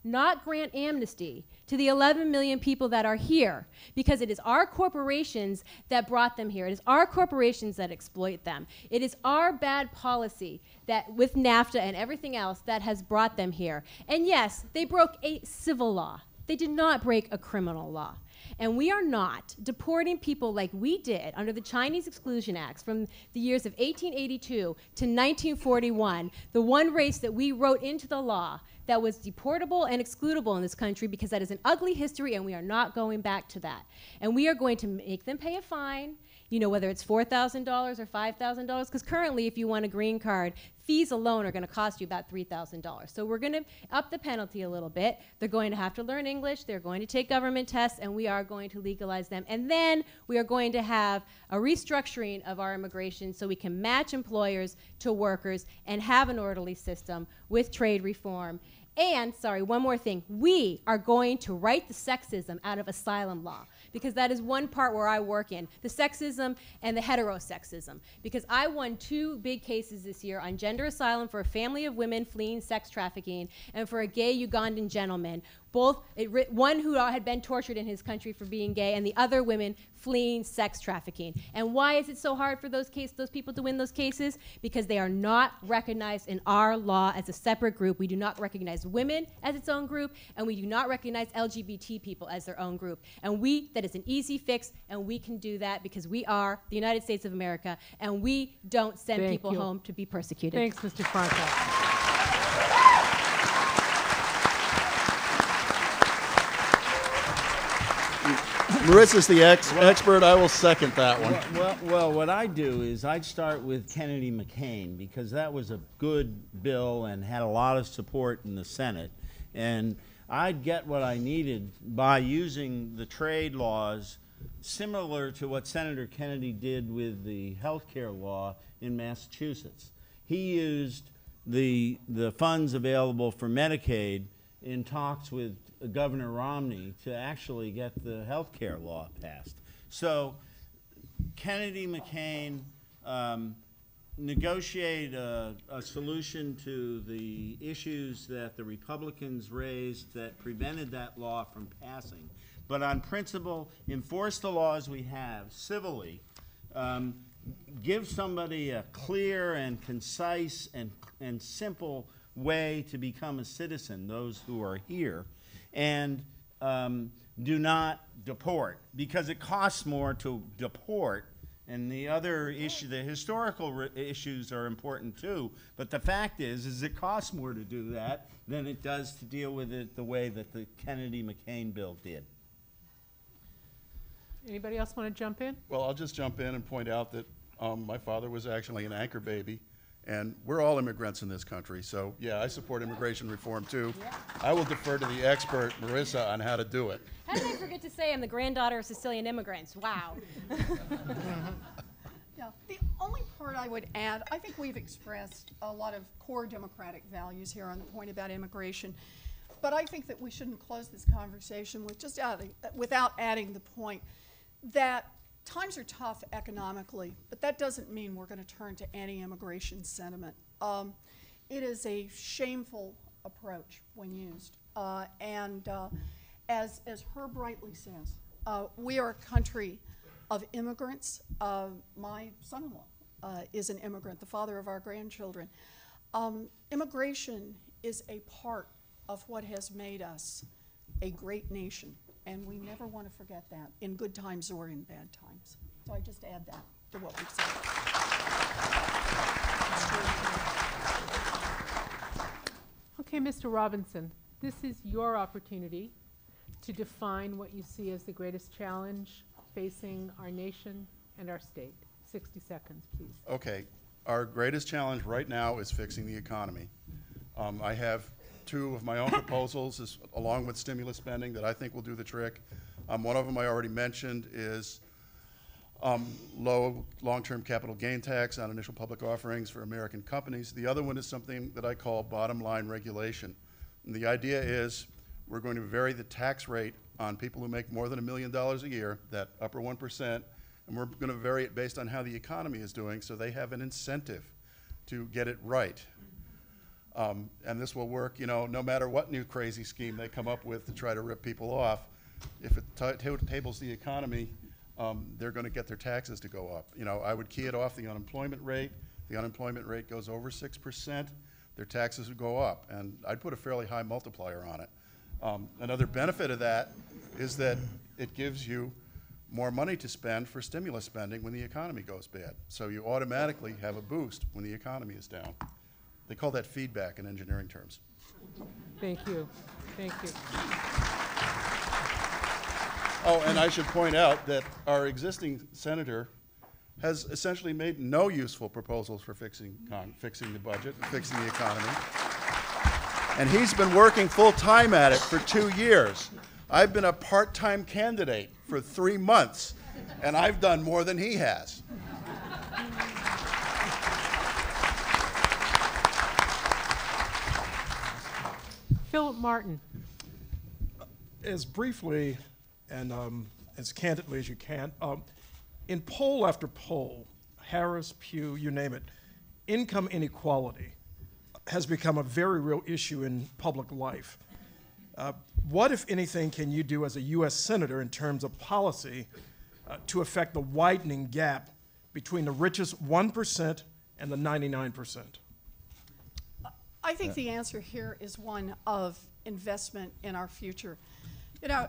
not grant amnesty to the 11 million people that are here, because it is our corporations that brought them here. It is our corporations that exploit them. It is our bad policy that with NAFTA and everything else that has brought them here. And yes, they broke a civil law. They did not break a criminal law. And we are not deporting people like we did under the Chinese Exclusion Acts from the years of 1882 to 1941, the one race that we wrote into the law that was deportable and excludable in this country, because that is an ugly history and we are not going back to that. And we are going to make them pay a fine, whether it's $4,000 or $5,000, because currently if you want a green card, fees alone are going to cost you about $3,000. So we're going to up the penalty a little bit. They're going to have to learn English, they're going to take government tests, and we are going to legalize them. And then we are going to have a restructuring of our immigration so we can match employers to workers and have an orderly system with trade reform. And, one more thing. We are going to write the sexism out of asylum law, because that is one part where I work in, the sexism and the heterosexism. Because I won 2 big cases this year on gender asylum for a family of women fleeing sex trafficking and for a gay Ugandan gentleman. One who had been tortured in his country for being gay, and the other women fleeing sex trafficking. And why is it so hard for those people to win those cases? Because they are not recognized in our law as a separate group. We do not recognize women as its own group, and we do not recognize LGBT people as their own group. And that is an easy fix, and we can do that because we are the United States of America, and we don't send people home to be persecuted. Thanks, Mr. Franco. Marissa's the expert. I will second that one. Well, what I do is I'd start with Kennedy McCain, because that was a good bill and had a lot of support in the Senate. And I'd get what I needed by using the trade laws similar to what Senator Kennedy did with the health care law in Massachusetts. He used the funds available for Medicaid in talks with Governor Romney to actually get the health care law passed. So Kennedy, McCain negotiate a solution to the issues that the Republicans raised that prevented that law from passing. But on principle, enforce the laws we have civilly, give somebody a clear and concise and simple way to become a citizen, those who are here, and do not deport, because it costs more to deport. And the other issue, the historical issues are important too, but the fact is it costs more to do that than it does to deal with it the way that the Kennedy-McCain bill did. Anybody else want to jump in? Well, I'll just jump in and point out that my father was actually an anchor baby, and we're all immigrants in this country, so yeah, I support immigration reform too. Yeah. I will defer to the expert, Marisa, on how to do it. How did I forget to say I'm the granddaughter of Sicilian immigrants? Wow. Yeah, the only part I would add, I think we've expressed a lot of core democratic values here on the point about immigration, but I think that we shouldn't close this conversation with just without adding the point that times are tough economically, but that doesn't mean we're going to turn to anti-immigration sentiment. It is a shameful approach when used, as Herb rightly says, we are a country of immigrants. My son-in-law is an immigrant, the father of our grandchildren. Immigration is a part of what has made us a great nation, and we never want to forget that, in good times or in bad times. So I just add that to what we've said. Okay, Mr. Robinson, this is your opportunity to define what you see as the greatest challenge facing our nation and our state. 60 seconds, please. Okay, our greatest challenge right now is fixing the economy. I have two of my own proposals, along with stimulus spending, that I think will do the trick. One of them I already mentioned is low long-term capital gain tax on initial public offerings for American companies. The other one is something that I call bottom line regulation. And the idea is we're going to vary the tax rate on people who make more than $1 million a year, that upper 1%, and we're going to vary it based on how the economy is doing, so they have an incentive to get it right. And this will work, you know, no matter what new crazy scheme they come up with to try to rip people off. If it tables the economy, they're going to get their taxes to go up. You know, I would key it off the unemployment rate. The unemployment rate goes over 6%, their taxes would go up, and I'd put a fairly high multiplier on it. Another benefit of that is that it gives you more money to spend for stimulus spending when the economy goes bad. So you automatically have a boost when the economy is down. They call that feedback in engineering terms. Thank you. Thank you. Oh, and I should point out that our existing senator has essentially made no useful proposals for fixing the budget and fixing the economy. And he's been working full-time at it for 2 years. I've been a part-time candidate for 3 months, and I've done more than he has. Philip Martin. As briefly and as candidly as you can, in poll after poll, Harris, Pew, you name it, income inequality has become a very real issue in public life. What, if anything, can you do as a U.S. Senator in terms of policy to affect the widening gap between the richest 1% and the 99%? I think the answer here is one of investment in our future. You know,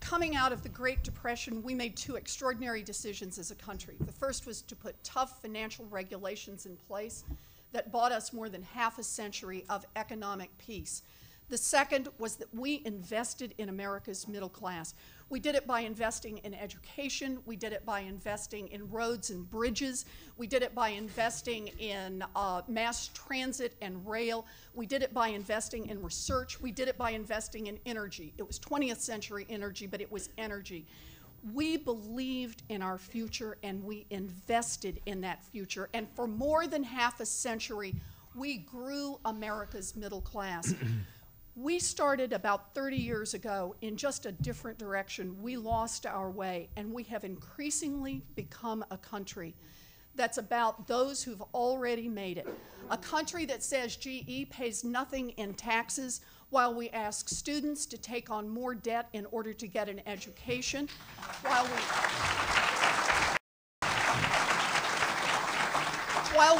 coming out of the Great Depression, we made two extraordinary decisions as a country. The first was to put tough financial regulations in place that bought us more than half a century of economic peace. The second was that we invested in America's middle class. We did it by investing in education. We did it by investing in roads and bridges. We did it by investing in mass transit and rail. We did it by investing in research. We did it by investing in energy. It was 20th century energy, but it was energy. We believed in our future and we invested in that future. And for more than half a century, we grew America's middle class. We started about 30 years ago in just a different direction. We lost our way, and we have increasingly become a country that's about those who've already made it. A country that says GE pays nothing in taxes while we ask students to take on more debt in order to get an education, while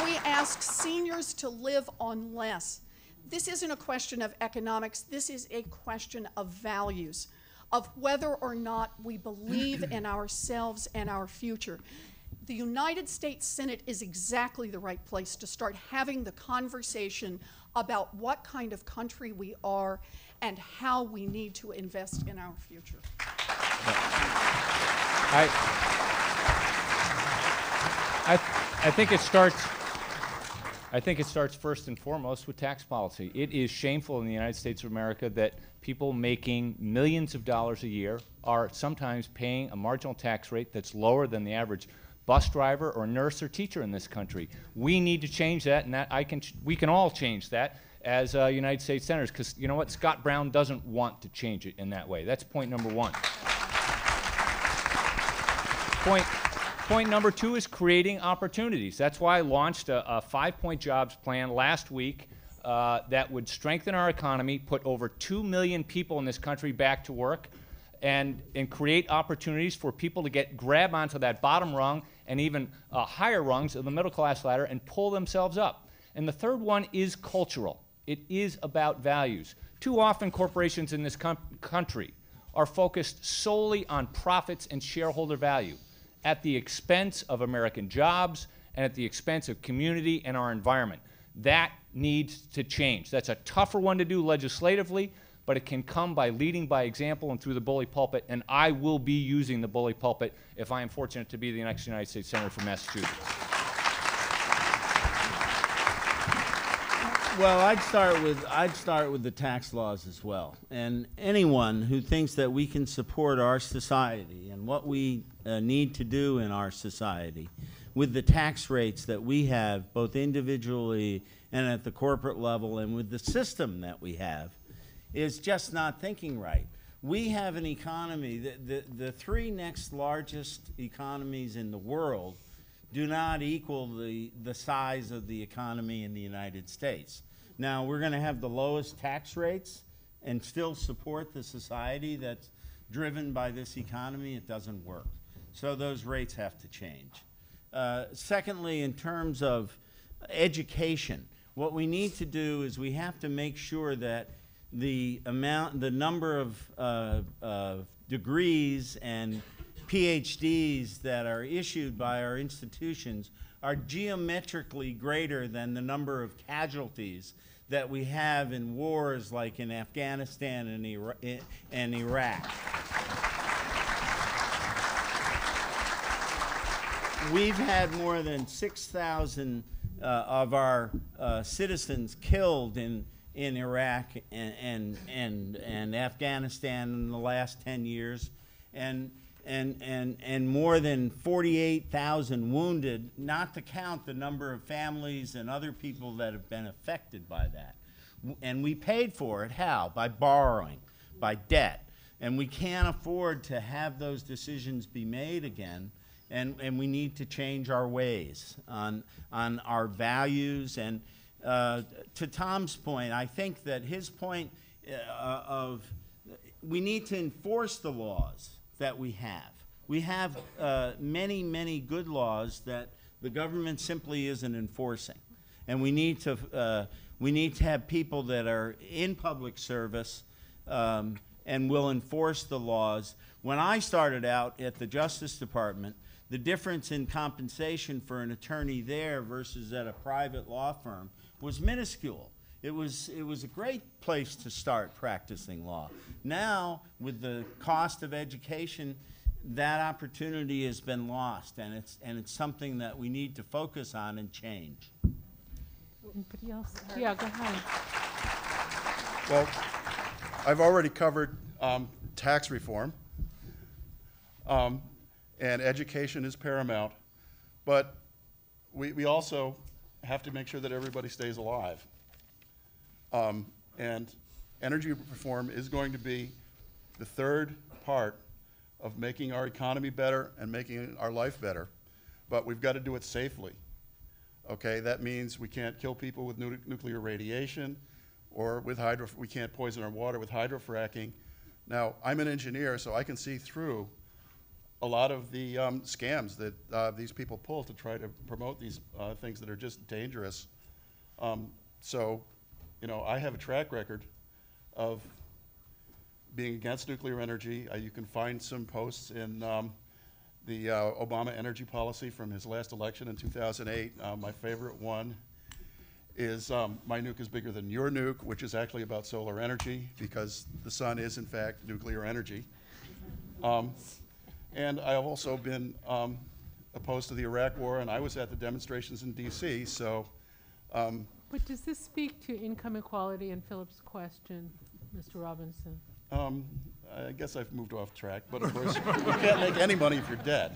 we ask seniors to live on less. This isn't a question of economics, this is a question of values, of whether or not we believe in ourselves and our future. The United States Senate is exactly the right place to start having the conversation about what kind of country we are and how we need to invest in our future. I think it starts first and foremost with tax policy. It is shameful in the United States of America that people making millions of dollars a year are sometimes paying a marginal tax rate that's lower than the average bus driver or nurse or teacher in this country. We need to change that, and we can all change that as United States senators, because you know what? Scott Brown doesn't want to change it in that way. That's point number one. Point number two is creating opportunities. That's why I launched a 5-point jobs plan last week that would strengthen our economy, put over 2 million people in this country back to work, and create opportunities for people to grab onto that bottom rung and even higher rungs of the middle class ladder and pull themselves up. And the third one is cultural. It is about values. Too often corporations in this country are focused solely on profits and shareholder value at the expense of American jobs and at the expense of community and our environment. That needs to change. That's a tougher one to do legislatively, but it can come by leading by example and through the bully pulpit, and I will be using the bully pulpit if I am fortunate to be the next United States Senator from Massachusetts. Well, I'd start with the tax laws as well. And anyone who thinks that we can support our society and what we need to do in our society with the tax rates that we have, both individually and at the corporate level, and with the system that we have, is just not thinking right. We have an economy, the three next largest economies in the world do not equal the size of the economy in the United States. Now, we're going to have the lowest tax rates and still support the society that's driven by this economy. It doesn't work. So those rates have to change. Secondly, in terms of education, what we need to do is we have to make sure that the number of degrees and PhDs that are issued by our institutions are geometrically greater than the number of casualties that we have in wars like in Afghanistan and Iraq. We've had more than 6,000 of our citizens killed in Iraq and Afghanistan in the last 10 years, and more than 48,000 wounded, not to count the number of families and other people that have been affected by that. And we paid for it, how? By borrowing, by debt. And we can't afford to have those decisions be made again, and we need to change our ways on our values. And to Tom's point, I think that his point of we need to enforce the laws that we have. We have many, many good laws that the government simply isn't enforcing. And we need to have people that are in public service and will enforce the laws. When I started out at the Justice Department, the difference in compensation for an attorney there versus at a private law firm was minuscule. It was a great place to start practicing law. Now, with the cost of education, that opportunity has been lost, and it's something that we need to focus on and change. Anybody else? Yeah, go ahead. Well, I've already covered tax reform. And education is paramount. But we also have to make sure that everybody stays alive. And energy reform is going to be the third part of making our economy better and making our life better. But we've got to do it safely. Okay, that means we can't kill people with nuclear radiation, or with we can't poison our water with hydrofracking. Now, I'm an engineer, so I can see through a lot of the scams that these people pull to try to promote these things that are just dangerous. So, you know, I have a track record of being against nuclear energy. You can find some posts in the Obama energy policy from his last election in 2008. My favorite one is my nuke is bigger than your nuke, which is actually about solar energy, because the sun is, in fact, nuclear energy. And I've also been opposed to the Iraq War, and I was at the demonstrations in D.C., so. But does this speak to income equality and Philip's question, Mr. Robinson? I guess I've moved off track, but of course, you can't make any money if you're dead.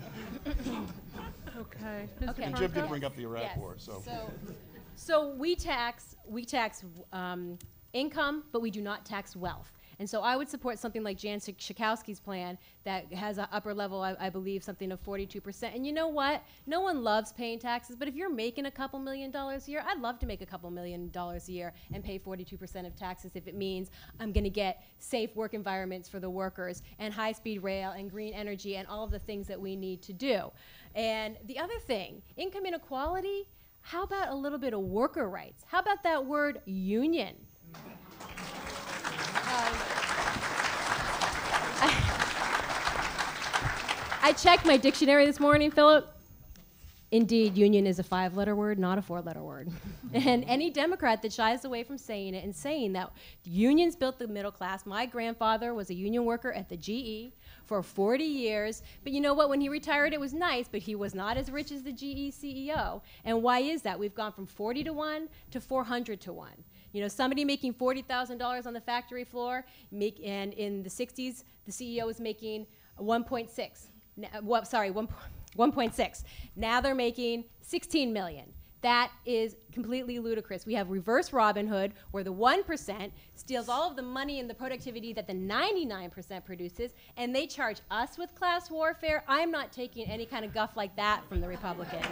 Okay. Okay. And Jim did bring up the Iraq War, so. So we tax income, but we do not tax wealth. And so I would support something like Jan Schakowsky's plan that has an upper level, I believe, something of 42%. And you know what? No one loves paying taxes, but if you're making a couple $1 million a year, I'd love to make a couple $1 million a year and pay 42% of taxes if it means I'm going to get safe work environments for the workers and high-speed rail and green energy and all of the things that we need to do. And the other thing, income inequality, how about a little bit of worker rights? How about that word union? I checked my dictionary this morning, Philip. Indeed, union is a 5-letter word, not a 4-letter word. And any Democrat that shies away from saying it and saying that unions built the middle class. My grandfather was a union worker at the GE for 40 years. But you know what? When he retired, it was nice, but he was not as rich as the GE CEO. And why is that? We've gone from 40 to 1 to 400 to 1. You know, somebody making $40,000 on the factory floor, and in the 60s, the CEO was making 1.6. 1.6. Now they're making 16 million. That is completely ludicrous. We have reverse Robin Hood, where the 1% steals all of the money and the productivity that the 99% produces, and they charge us with class warfare. I'm not taking any kind of guff like that from the Republicans.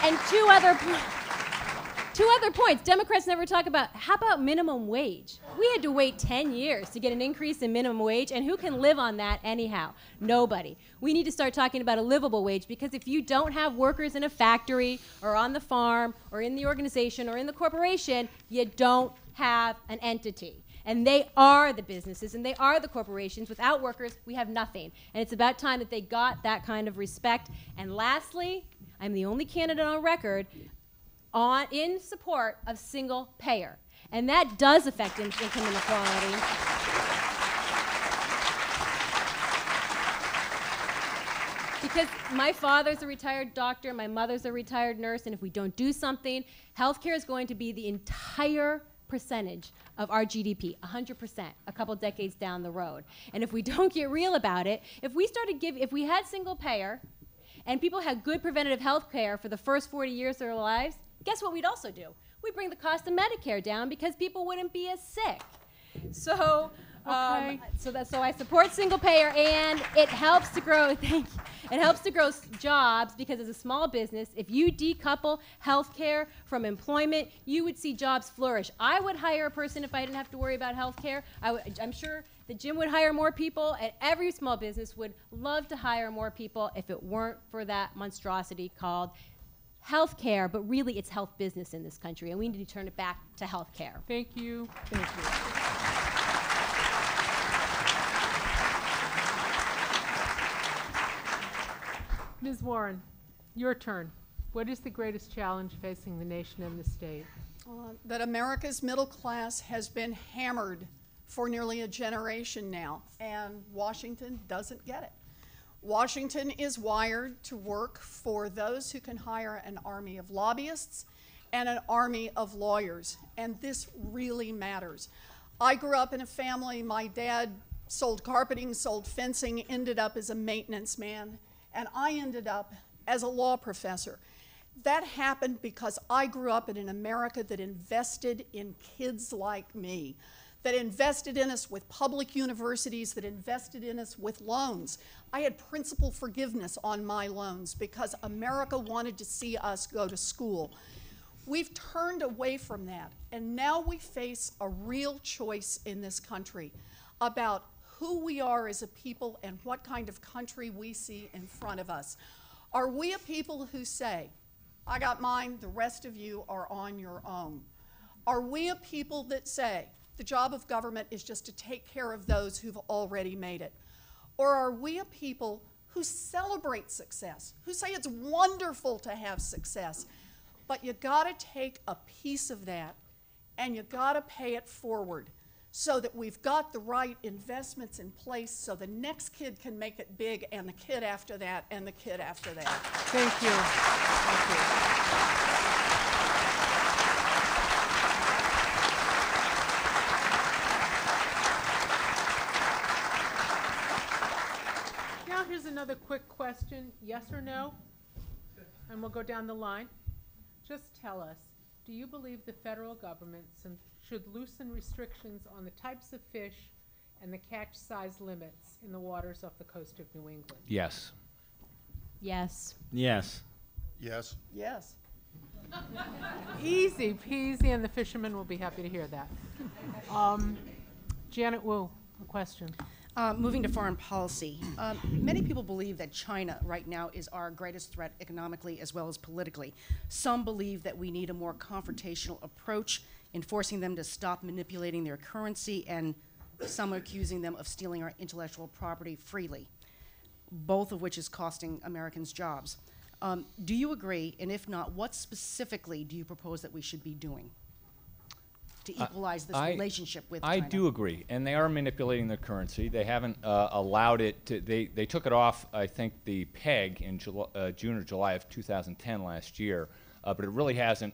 And two other points. Democrats never talk about, how about minimum wage? We had to wait 10 years to get an increase in minimum wage, and who can live on that anyhow? Nobody. We need to start talking about a livable wage, because if you don't have workers in a factory or on the farm or in the organization or in the corporation, you don't have an entity. And they are the businesses and they are the corporations. Without workers, we have nothing. And it's about time that they got that kind of respect. And lastly, I'm the only candidate on record in support of single payer. And that does affect income inequality. Because my father's a retired doctor, my mother's a retired nurse, and if we don't do something, healthcare is going to be the entire percentage of our GDP, 100%, a couple decades down the road. And if we don't get real about it, if we had single payer and people had good preventative health care for the first 40 years of their lives, guess what we'd also do? We'd bring the cost of Medicare down because people wouldn't be as sick. So, so I support single payer, and it helps to grow. Thank you. It helps to grow jobs, because as a small business, if you decouple healthcare from employment, you would see jobs flourish. I would hire a person if I didn't have to worry about healthcare. I'm sure that Jim would hire more people, and every small business would love to hire more people if it weren't for that monstrosity called healthcare. But really, it's health business in this country, and we need to turn it back to healthcare. Thank you. Thank you. Ms. Warren, your turn. What is the greatest challenge facing the nation and the state? That America's middle class has been hammered for nearly a generation now, and Washington doesn't get it. Washington is wired to work for those who can hire an army of lobbyists and an army of lawyers, and this really matters. I grew up in a family, my dad sold carpeting, sold fencing, ended up as a maintenance man, and I ended up as a law professor. That happened because I grew up in an America that invested in kids like me, that invested in us with public universities, that invested in us with loans. I had principal forgiveness on my loans because America wanted to see us go to school. We've turned away from that, and now we face a real choice in this country about who we are as a people and what kind of country we see in front of us. Are we a people who say, I got mine, the rest of you are on your own? Are we a people that say, the job of government is just to take care of those who've already made it? Or are we a people who celebrate success, who say it's wonderful to have success, but you gotta take a piece of that and you gotta pay it forward so that we've got the right investments in place so the next kid can make it big, and the kid after that, and the kid after that. Thank you. Thank you. Now here's another quick question, yes or no? And we'll go down the line. Just tell us, do you believe the federal government should loosen restrictions on the types of fish and the catch size limits in the waters off the coast of New England? Yes. Yes. Yes. Yes. Yes. Easy peasy, and the fishermen will be happy to hear that. Janet Wu, a question. Moving to foreign policy, many people believe that China right now is our greatest threat economically as well as politically. Some believe that we need a more confrontational approach in forcing them to stop manipulating their currency, and some are accusing them of stealing our intellectual property freely, both of which is costing Americans jobs. Do you agree? And if not, what specifically do you propose that we should be doing to equalize this relationship with China? I do agree, and they are manipulating their currency. They haven't allowed it to, they took it off, I think, the peg in June or July of 2010 last year, but it really hasn't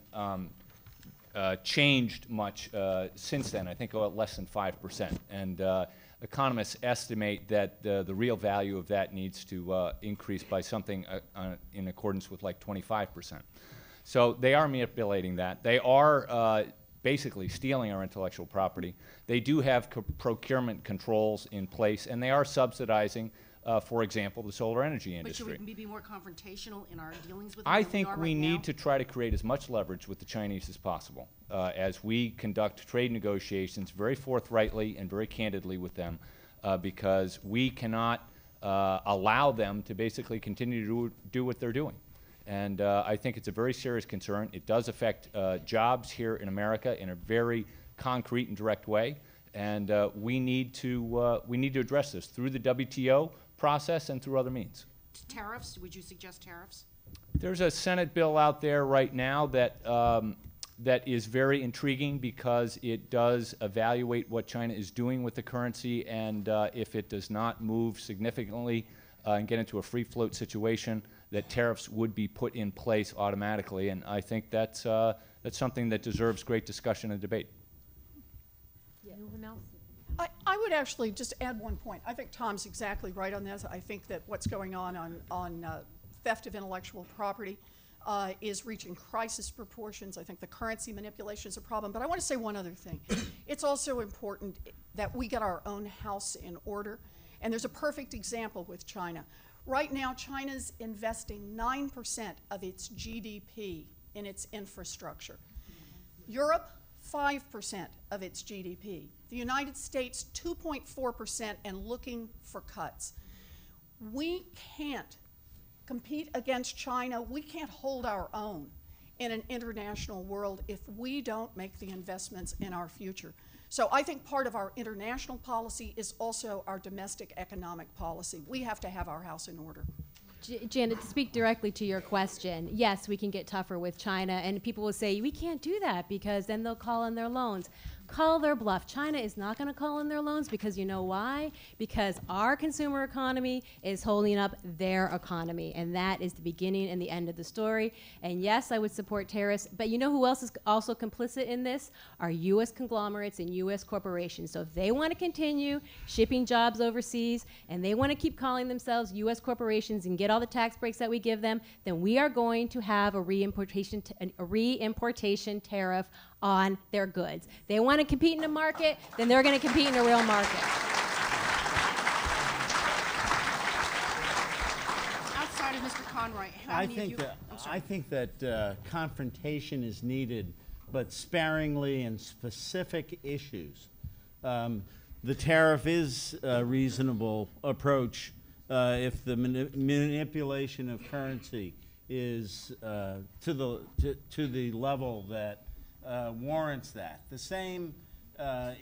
changed much since then. I think less than 5%. And economists estimate that the real value of that needs to increase by something in accordance with like 25%. So they are manipulating that. They are basically stealing our intellectual property. They do have procurement controls in place, and they are subsidizing, for example, the solar energy industry. But should we be more confrontational in our dealings with them I than think we are we right need now? to try to create as much leverage with the Chinese as possible as we conduct trade negotiations very forthrightly and very candidly with them, because we cannot allow them to basically continue to do what they're doing. And I think it's a very serious concern. It does affect jobs here in America in a very concrete and direct way, and we need to address this through the WTO process and through other means. Tariffs? Would you suggest tariffs? There's a Senate bill out there right now that that is very intriguing because it does evaluate what China is doing with the currency, and if it does not move significantly and get into a free float situation, that tariffs would be put in place automatically, and I think that's something that deserves great discussion and debate. Anyone else? I would actually just add one point. I think Tom's exactly right on this. I think that what's going on theft of intellectual property is reaching crisis proportions. I think the currency manipulation is a problem. But I want to say one other thing. It's also important that we get our own house in order. And there's a perfect example with China. Right now, China's investing 9% of its GDP in its infrastructure. Europe, 5% of its GDP. The United States, 2.4% and looking for cuts. We can't compete against China. We can't hold our own in an international world if we don't make the investments in our future. So I think part of our international policy is also our domestic economic policy. We have to have our house in order. Janet, to speak directly to your question, yes, we can get tougher with China, and people will say, we can't do that because then they'll call in their loans. call their bluff. China is not going to call in their loans because you know why? Because our consumer economy is holding up their economy, and that is the beginning and the end of the story. And yes, I would support tariffs, but you know who else is also complicit in this? Our U.S. conglomerates and U.S. corporations. So if they want to continue shipping jobs overseas and they want to keep calling themselves U.S. corporations and get all the tax breaks that we give them, then we are going to have a reimportation tariff on their goods. They want to compete in a market, then they're going to compete in a real market. Outside of Mr. Conroy, how I many of you? think that confrontation is needed, but sparingly in specific issues. The tariff is a reasonable approach if the manipulation of currency is to the level that warrants that. The same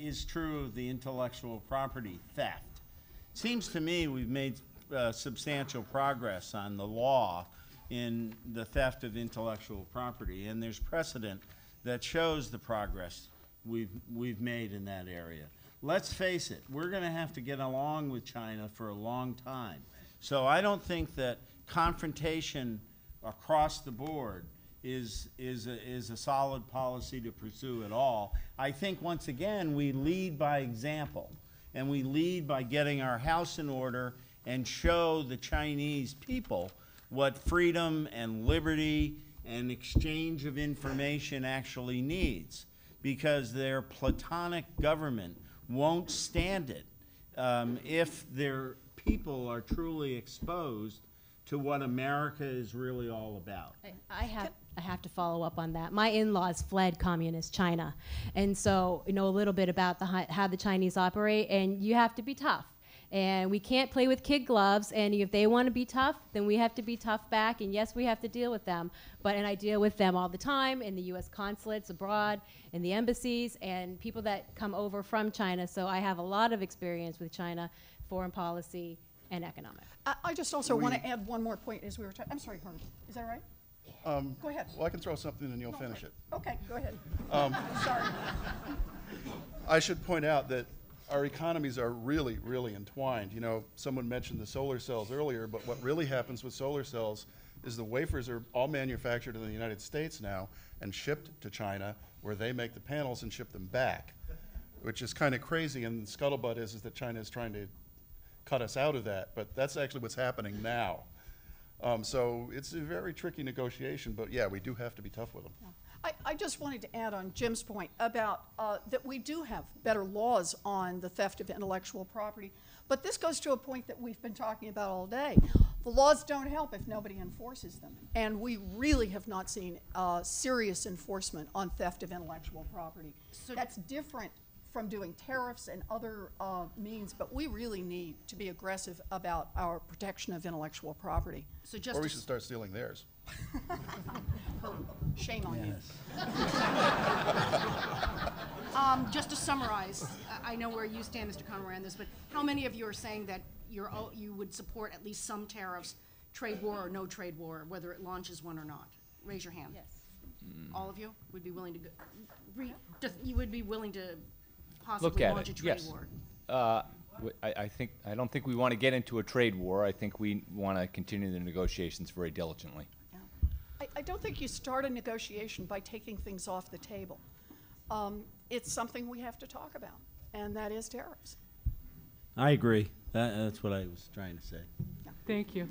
is true of the intellectual property theft. Seems to me we've made substantial progress on the law in the theft of intellectual property, and there's precedent that shows the progress we've made in that area. Let's face it, we're going to have to get along with China for a long time. So I don't think that confrontation across the board is a solid policy to pursue at all. I think, once again, we lead by example, and we lead by getting our house in order and show the Chinese people what freedom and liberty and exchange of information actually needs, because their platonic government won't stand it if their people are truly exposed to what America is really all about. I have to follow up on that. My in-laws fled communist China, and so you know a little bit about how the Chinese operate, and you have to be tough. And we can't play with kid gloves, and if they want to be tough, then we have to be tough back, and yes, we have to deal with them. And I deal with them all the time in the U.S. consulates abroad, in the embassies, and people that come over from China. So I have a lot of experience with China, foreign policy, and economic. I just also want to add one more point as we were talking. I'm sorry, Herb. Is that right? Go ahead. Well, I can throw something and you'll finish it. Okay, go ahead. Sorry. I should point out that our economies are really, really entwined. You know, someone mentioned the solar cells earlier, but what really happens with solar cells is the wafers are all manufactured in the United States now and shipped to China, where they make the panels and ship them back, which is kind of crazy. And the scuttlebutt is that China is trying to cut us out of that, but that's actually what's happening now. So it's a very tricky negotiation, but yeah, we do have to be tough with them. I just wanted to add on Jim's point about that we do have better laws on the theft of intellectual property, but this goes to a point that we've been talking about all day. The laws don't help if nobody enforces them, and we really have not seen serious enforcement on theft of intellectual property. So that's different from doing tariffs and other means, but we really need to be aggressive about our protection of intellectual property. So just Or we should start stealing theirs. Shame on you. just to summarize, I know where you stand, Mr. Conroy, on this, but how many of you are saying that you would support at least some tariffs, trade war or no trade war, whether it launches one or not? Raise your hand. Yes. All of you would be willing to you would be willing to Look possibly at launch a it, trade yes. war? I don't think we want to get into a trade war. I think we want to continue the negotiations very diligently. Yeah. I don't think you start a negotiation by taking things off the table. It's something we have to talk about, and that is tariffs. I agree. That's what I was trying to say. Thank you.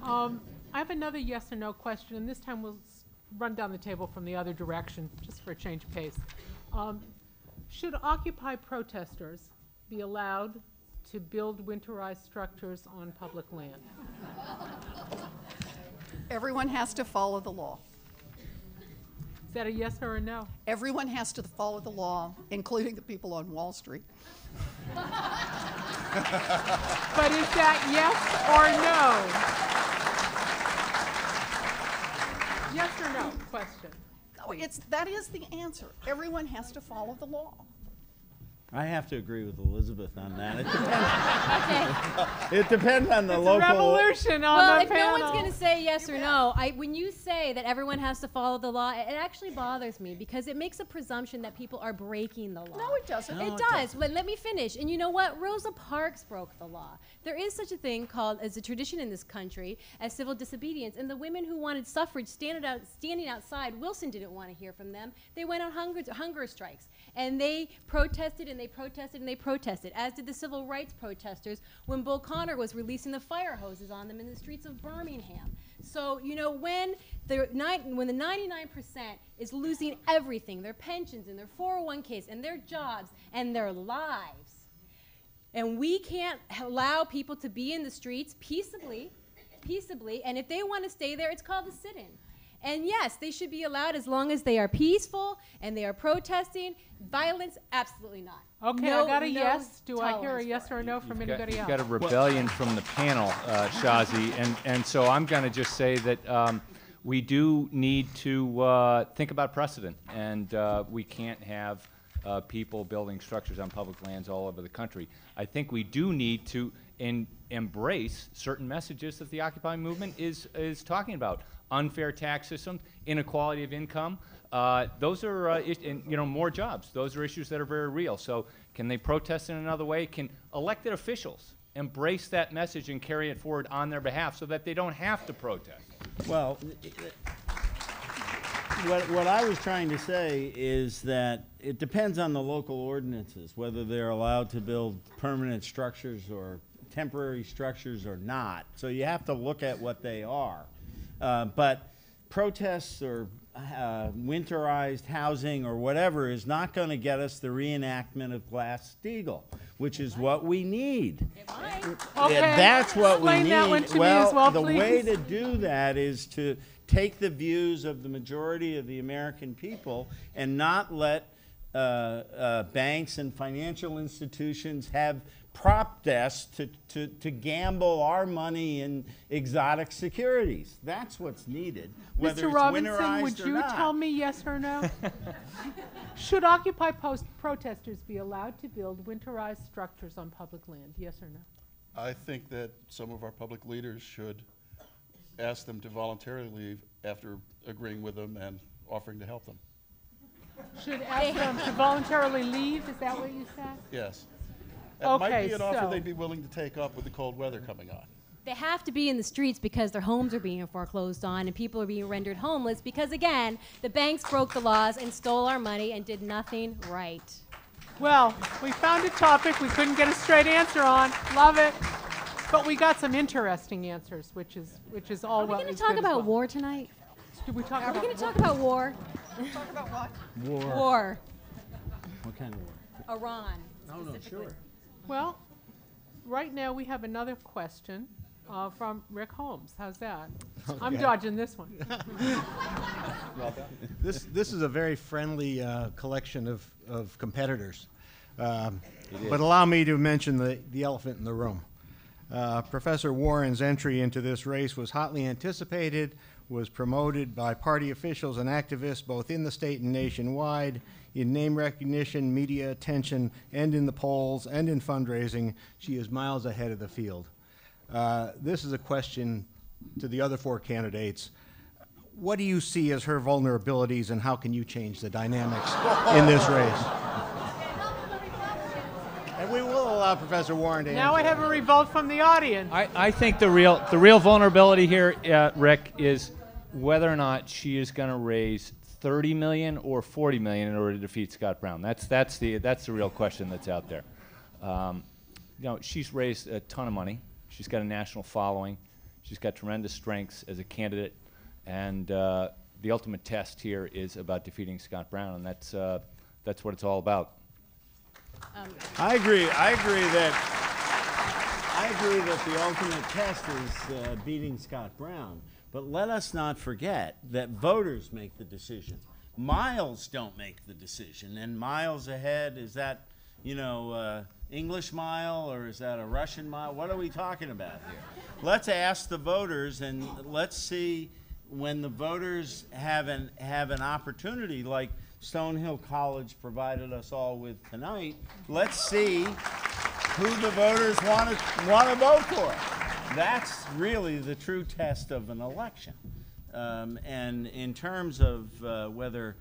I have another yes or no question, and this time we'll run down the table from the other direction, just for a change of pace. Should Occupy protesters be allowed to build winterized structures on public land? Everyone has to follow the law. Is that a yes or a no? Everyone has to follow the law, including the people on Wall Street. But is that yes or no? Yes or no question. No, that is the answer. Everyone has to follow the law. I have to agree with Elizabeth on that. It depends. Okay. It depends on the It's a local. revolution on Well, the if panel. no one's going to say yes or no, when you say that everyone has to follow the law, it actually bothers me because it makes a presumption that people are breaking the law. No, it doesn't. It does. Let me finish. And you know what? Rosa Parks broke the law. There is such a thing called, as a tradition in this country, as civil disobedience. And the women who wanted suffrage standing outside, Wilson didn't want to hear from them. They went on hunger strikes. And they protested and they protested and they protested, as did the civil rights protesters when Bull Connor was releasing the fire hoses on them in the streets of Birmingham. So, you know, when the 99% is losing everything, their pensions and their 401ks and their jobs and their lives, and we can't allow people to be in the streets peaceably, and if they want to stay there, it's called a sit-in. And yes, they should be allowed as long as they are peaceful and they are protesting. Violence, absolutely not. Okay, No- I got a no yes. Do I hear a tolerance yes for or a it. no from You've anybody else? got a rebellion from the panel, Shazi, and so I'm going to just say that we do need to think about precedent, and we can't have people building structures on public lands all over the country. I think we do need to embrace certain messages that the Occupy movement is talking about. Unfair tax system, inequality of income, those are, and, you know, more jobs. Those are issues that are very real. So can they protest in another way? Can elected officials embrace that message and carry it forward on their behalf so that they don't have to protest? Well, what I was trying to say is that it depends on the local ordinances, whether they're allowed to build permanent structures or temporary structures or not. So you have to look at what they are. But protests or winterized housing or whatever is not going to get us the reenactment of Glass-Steagall, which is what we need. Okay, That's what we explain need. that one to me as well, the please. way to do that is to take the views of the majority of the American people and not let banks and financial institutions have prop desks to gamble our money in exotic securities. That's what's needed, whether Mr. it's Robinson, winterized would or you not. tell me yes or no? Should Occupy protesters be allowed to build winterized structures on public land? Yes or no? I think that some of our public leaders should ask them to voluntarily leave after agreeing with them and offering to help them. Should ask them to voluntarily leave? Is that what you said? Yes. That might Okay, be an offer so- they'd be willing to take up with the cold weather coming on. They have to be in the streets because their homes are being foreclosed on and people are being rendered homeless because, again, the banks broke the laws and stole our money and did nothing right. Well, we found a topic we couldn't get a straight answer on. Love it. But we got some interesting answers, which is all Are we well. going is to talk good as about well. war tonight? Did we talk Are we about going to talk about war? Talk about what? War. What kind of war? Iran. Oh, no, sure. Well, right now we have another question from Rick Holmes. How's that? I'm dodging this one. This is a very friendly collection of competitors. But allow me to mention the elephant in the room. Professor Warren's entry into this race was hotly anticipated, was promoted by party officials and activists both in the state and nationwide, in name recognition, media attention, and in the polls, and in fundraising. She is miles ahead of the field. This is a question to the other four candidates. What do you see as her vulnerabilities, and how can you change the dynamics in this race? And we will allow Professor Warren to Now I answer. have a revolt from the audience. I think the real vulnerability here, Rick, is whether or not she is going to raise $30 million or $40 million in order to defeat Scott Brown. That's the real question that's out there. You know, she's raised a ton of money. She's got a national following. She's got tremendous strengths as a candidate, and the ultimate test here is about defeating Scott Brown, and that's what it's all about. I agree that the ultimate test is beating Scott Brown. But let us not forget that voters make the decision. Miles don't make the decision. And miles ahead, is that, you know, English mile or is that a Russian mile? What are we talking about here? Let's ask the voters, and let's see when the voters have an opportunity, like Stonehill College provided us all with tonight, let's see who the voters want to vote for. That's really the true test of an election. And in terms of whether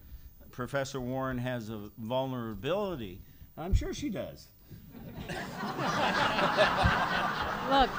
Professor Warren has a vulnerability, I'm sure she does. Look,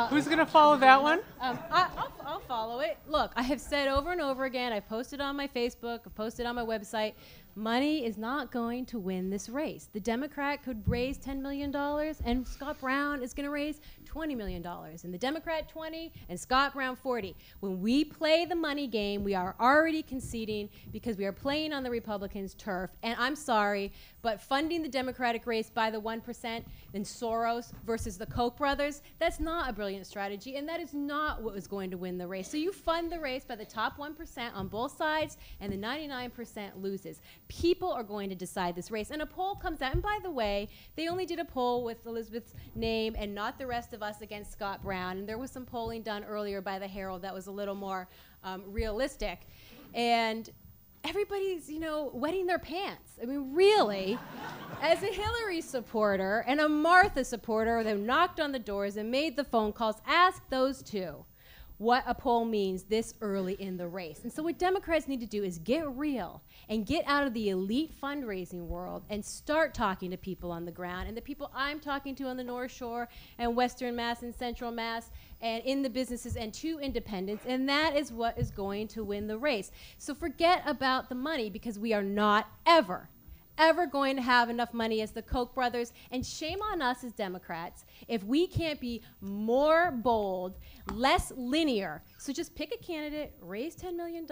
Who's going to follow that one? I'll follow it. Look, I have said over and over again, I've posted on my Facebook, I've posted on my website, money is not going to win this race. The Democrat could raise $10 million, and Scott Brown is going to raise $20 million. And the Democrat 20, and Scott Brown 40. When we play the money game, we are already conceding because we are playing on the Republicans' turf. And I'm sorry, but funding the Democratic race by the 1%, then Soros versus the Koch brothers, that's not a brilliant strategy, and that is not what was going to win the race. So you fund the race by the top 1% on both sides, and the 99% loses. People are going to decide this race. And a poll comes out, and by the way, they only did a poll with Elizabeth's name and not the rest of us against Scott Brown. And there was some polling done earlier by the Herald that was a little more realistic. And everybody's, wetting their pants. I mean, really, as a Hillary supporter and a Martha supporter that knocked on the doors and made the phone calls, ask those two what a poll means this early in the race. And so what Democrats need to do is get real and get out of the elite fundraising world and start talking to people on the ground. And the people I'm talking to on the North Shore and Western Mass and Central Mass and in the businesses and to independents, and that is what is going to win the race. So forget about the money, because we are not ever going to have enough money as the Koch brothers, and shame on us as Democrats if we can't be more bold, less linear. So just pick a candidate, raise $10 million,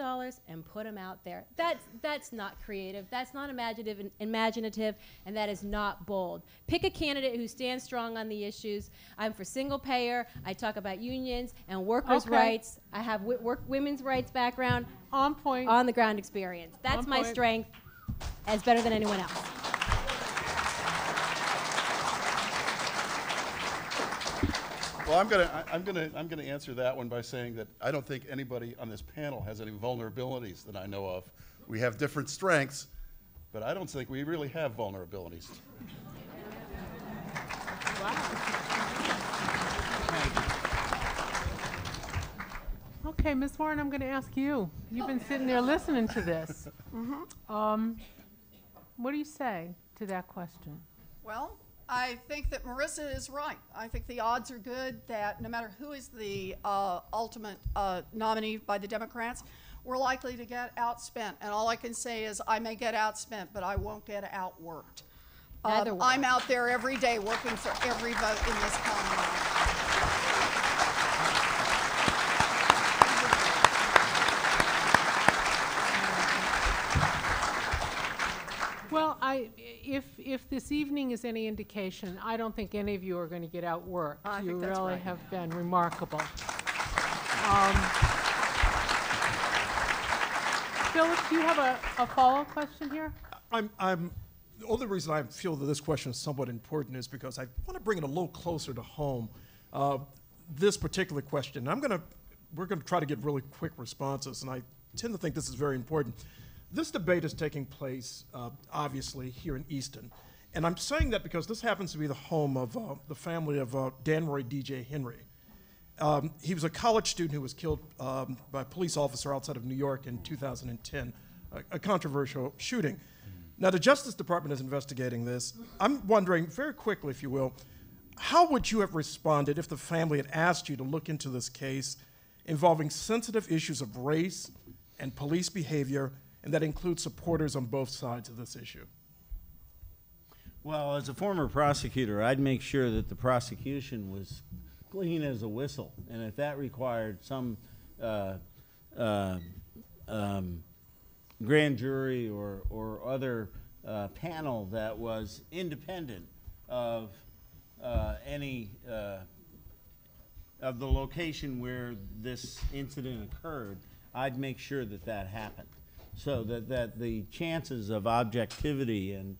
and put them out there. That's not creative, that's not imaginative, and that is not bold. Pick a candidate who stands strong on the issues. I'm for single payer, I talk about unions and workers' rights, I have women's rights background, On point. on the ground experience. That's On my point. strength, as better than anyone else. Well, I'm gonna answer that one by saying that I don't think anybody on this panel has any vulnerabilities that I know of. We have different strengths, but I don't think we really have vulnerabilities. Okay, Ms. Warren, I'm going to ask you. You've been sitting there listening to this. What do you say to that question? Well, I think that Marisa is right. I think the odds are good that no matter who is the ultimate nominee by the Democrats, we're likely to get outspent. And all I can say is I may get outspent, but I won't get outworked. Neither will I'm out there every day working for every vote in this Commonwealth. Well, if this evening is any indication, I don't think any of you are going to get outworked. I You think that's really right. have been remarkable. Phyllis, do you have a follow-up question here? The only reason I feel that this question is somewhat important is because I want to bring it a little closer to home. This particular question, we're going to try to get really quick responses, and I tend to think this is very important. This debate is taking place, obviously, here in Easton. And I'm saying that because this happens to be the home of the family of Danroy D.J. Henry. He was a college student who was killed by a police officer outside of New York in 2010, a controversial shooting. Now, the Justice Department is investigating this. I'm wondering, very quickly, if you will, how would you have responded if the family had asked you to look into this case involving sensitive issues of race and police behavior, and that includes supporters on both sides of this issue? Well, as a former prosecutor, I'd make sure that the prosecution was clean as a whistle, and if that required some grand jury or other panel that was independent of any of the location where this incident occurred, I'd make sure that that happened, so that the chances of objectivity and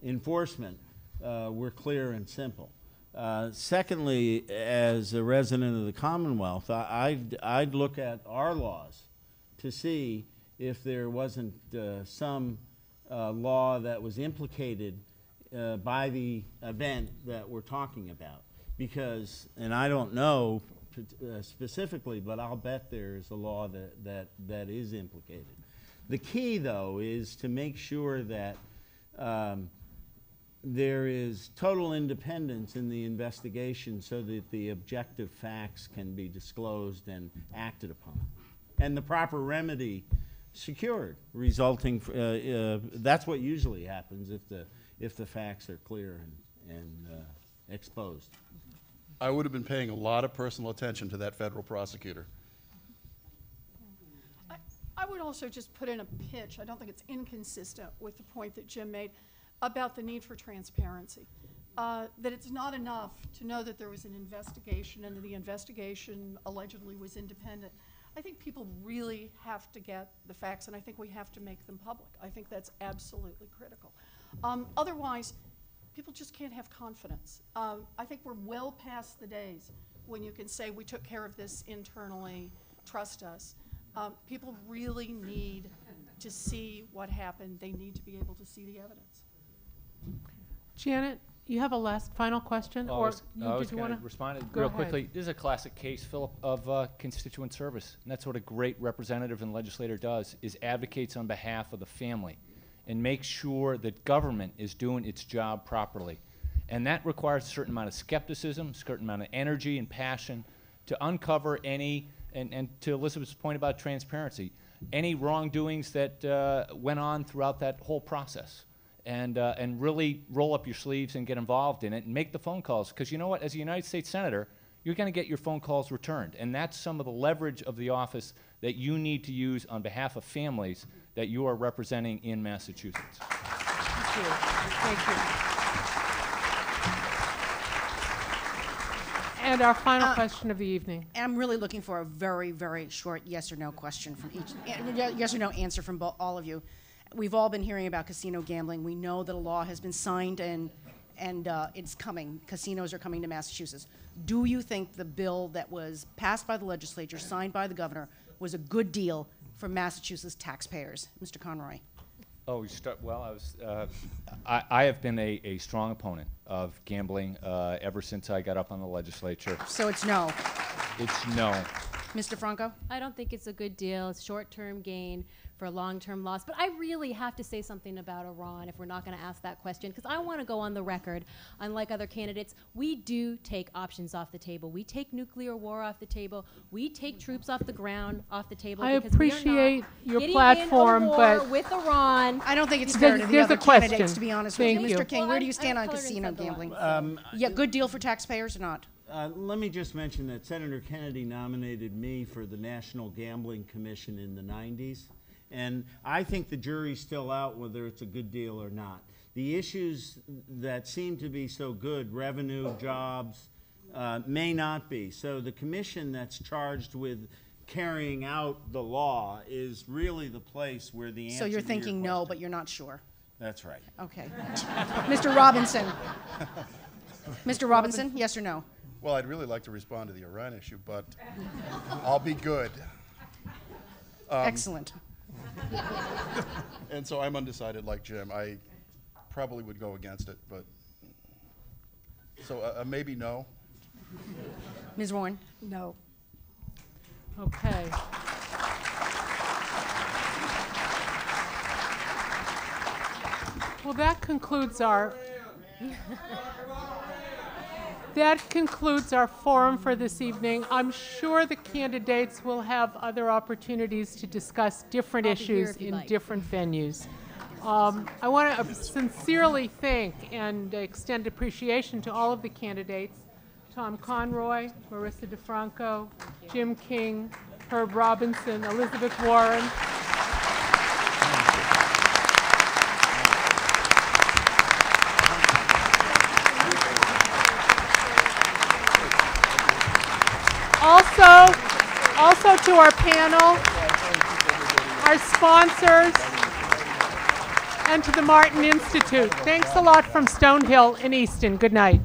enforcement were clear and simple. Secondly, as a resident of the Commonwealth, I'd look at our laws to see if there wasn't some law that was implicated by the event that we're talking about. Because, and I don't know specifically, but I'll bet there's a law that is implicated. The key, though, is to make sure that there is total independence in the investigation so that the objective facts can be disclosed and acted upon, and the proper remedy secured, resulting. That's what usually happens if the facts are clear and exposed. I would have been paying a lot of personal attention to that federal prosecutor. I would also just put in a pitch. I don't think it's inconsistent with the point that Jim made about the need for transparency. That it's not enough to know that there was an investigation and that the investigation allegedly was independent. I think people really have to get the facts, and I think we have to make them public. I think that's absolutely critical. Otherwise, people just can't have confidence. I think we're well past the days when you can say, we took care of this internally, trust us. People really need to see what happened. They need to be able to see the evidence. Janet, you have a final question? I was going to respond real quickly. This is a classic case, Philip, of constituent service. And that's what a great representative and legislator does, is advocates on behalf of the family and make sure that government is doing its job properly. And that requires a certain amount of skepticism, a certain amount of energy and passion to uncover any, and to Elizabeth's point about transparency, any wrongdoings that went on throughout that whole process. And really roll up your sleeves and get involved in it and make the phone calls. Because you know what, as a United States Senator, you're going to get your phone calls returned. And that's some of the leverage of the office that you need to use on behalf of families that you are representing in Massachusetts. Thank you. Thank you. And our final question of the evening. I'm really looking for a very, very short yes or no question from each, yes or no answer from all of you. We've all been hearing about casino gambling. We know that a law has been signed and it's coming. Casinos are coming to Massachusetts. Do you think the bill that was passed by the legislature, signed by the governor, was a good deal for Massachusetts taxpayers? Mr. Conroy. Oh, well, I have been a strong opponent of gambling ever since I got up on the legislature. So it's no. It's no. Mr. Franco? I don't think it's a good deal. It's short-term gain for long-term loss. But I really have to say something about Iran if we're not going to ask that question, because I want to go on the record. Unlike other candidates, we do take options off the table. We take nuclear war off the table. We take troops off the ground off the table. I because appreciate we are your not platform, getting in a war but with Iran. I don't think it's fair to the There's other a question. candidates, to be honest with you. Thank you. Mr. King, Well, where do you I'm stand on colored casino inside the gambling? line. Yeah, good deal for taxpayers or not? Let me just mention that Senator Kennedy nominated me for the National Gambling Commission in the 90s. And I think the jury's still out whether it's a good deal or not. The issues that seem to be so good, revenue, jobs, may not be. So the commission that's charged with carrying out the law is really the place where the answer So you're to your thinking no, question- but you're not sure. That's right. Okay. Mr. Robinson. Mr. Robinson, yes or no? Well, I'd really like to respond to the Iran issue, but I'll be good. Excellent. And so I'm undecided like Jim. I probably would go against it, but so maybe no. Ms. Warren? No. okay. Well, that concludes our forum for this evening. I'm sure the candidates will have other opportunities to discuss different I'll be here issues if you'd in like. different venues. I want to sincerely thank and extend appreciation to all of the candidates: Tom Conroy, Marisa DeFranco, Jim King, Herb Robinson, Elizabeth Warren. Also to our panel, our sponsors, and to the Martin Institute. Thanks a lot from Stonehill in Easton. Good night.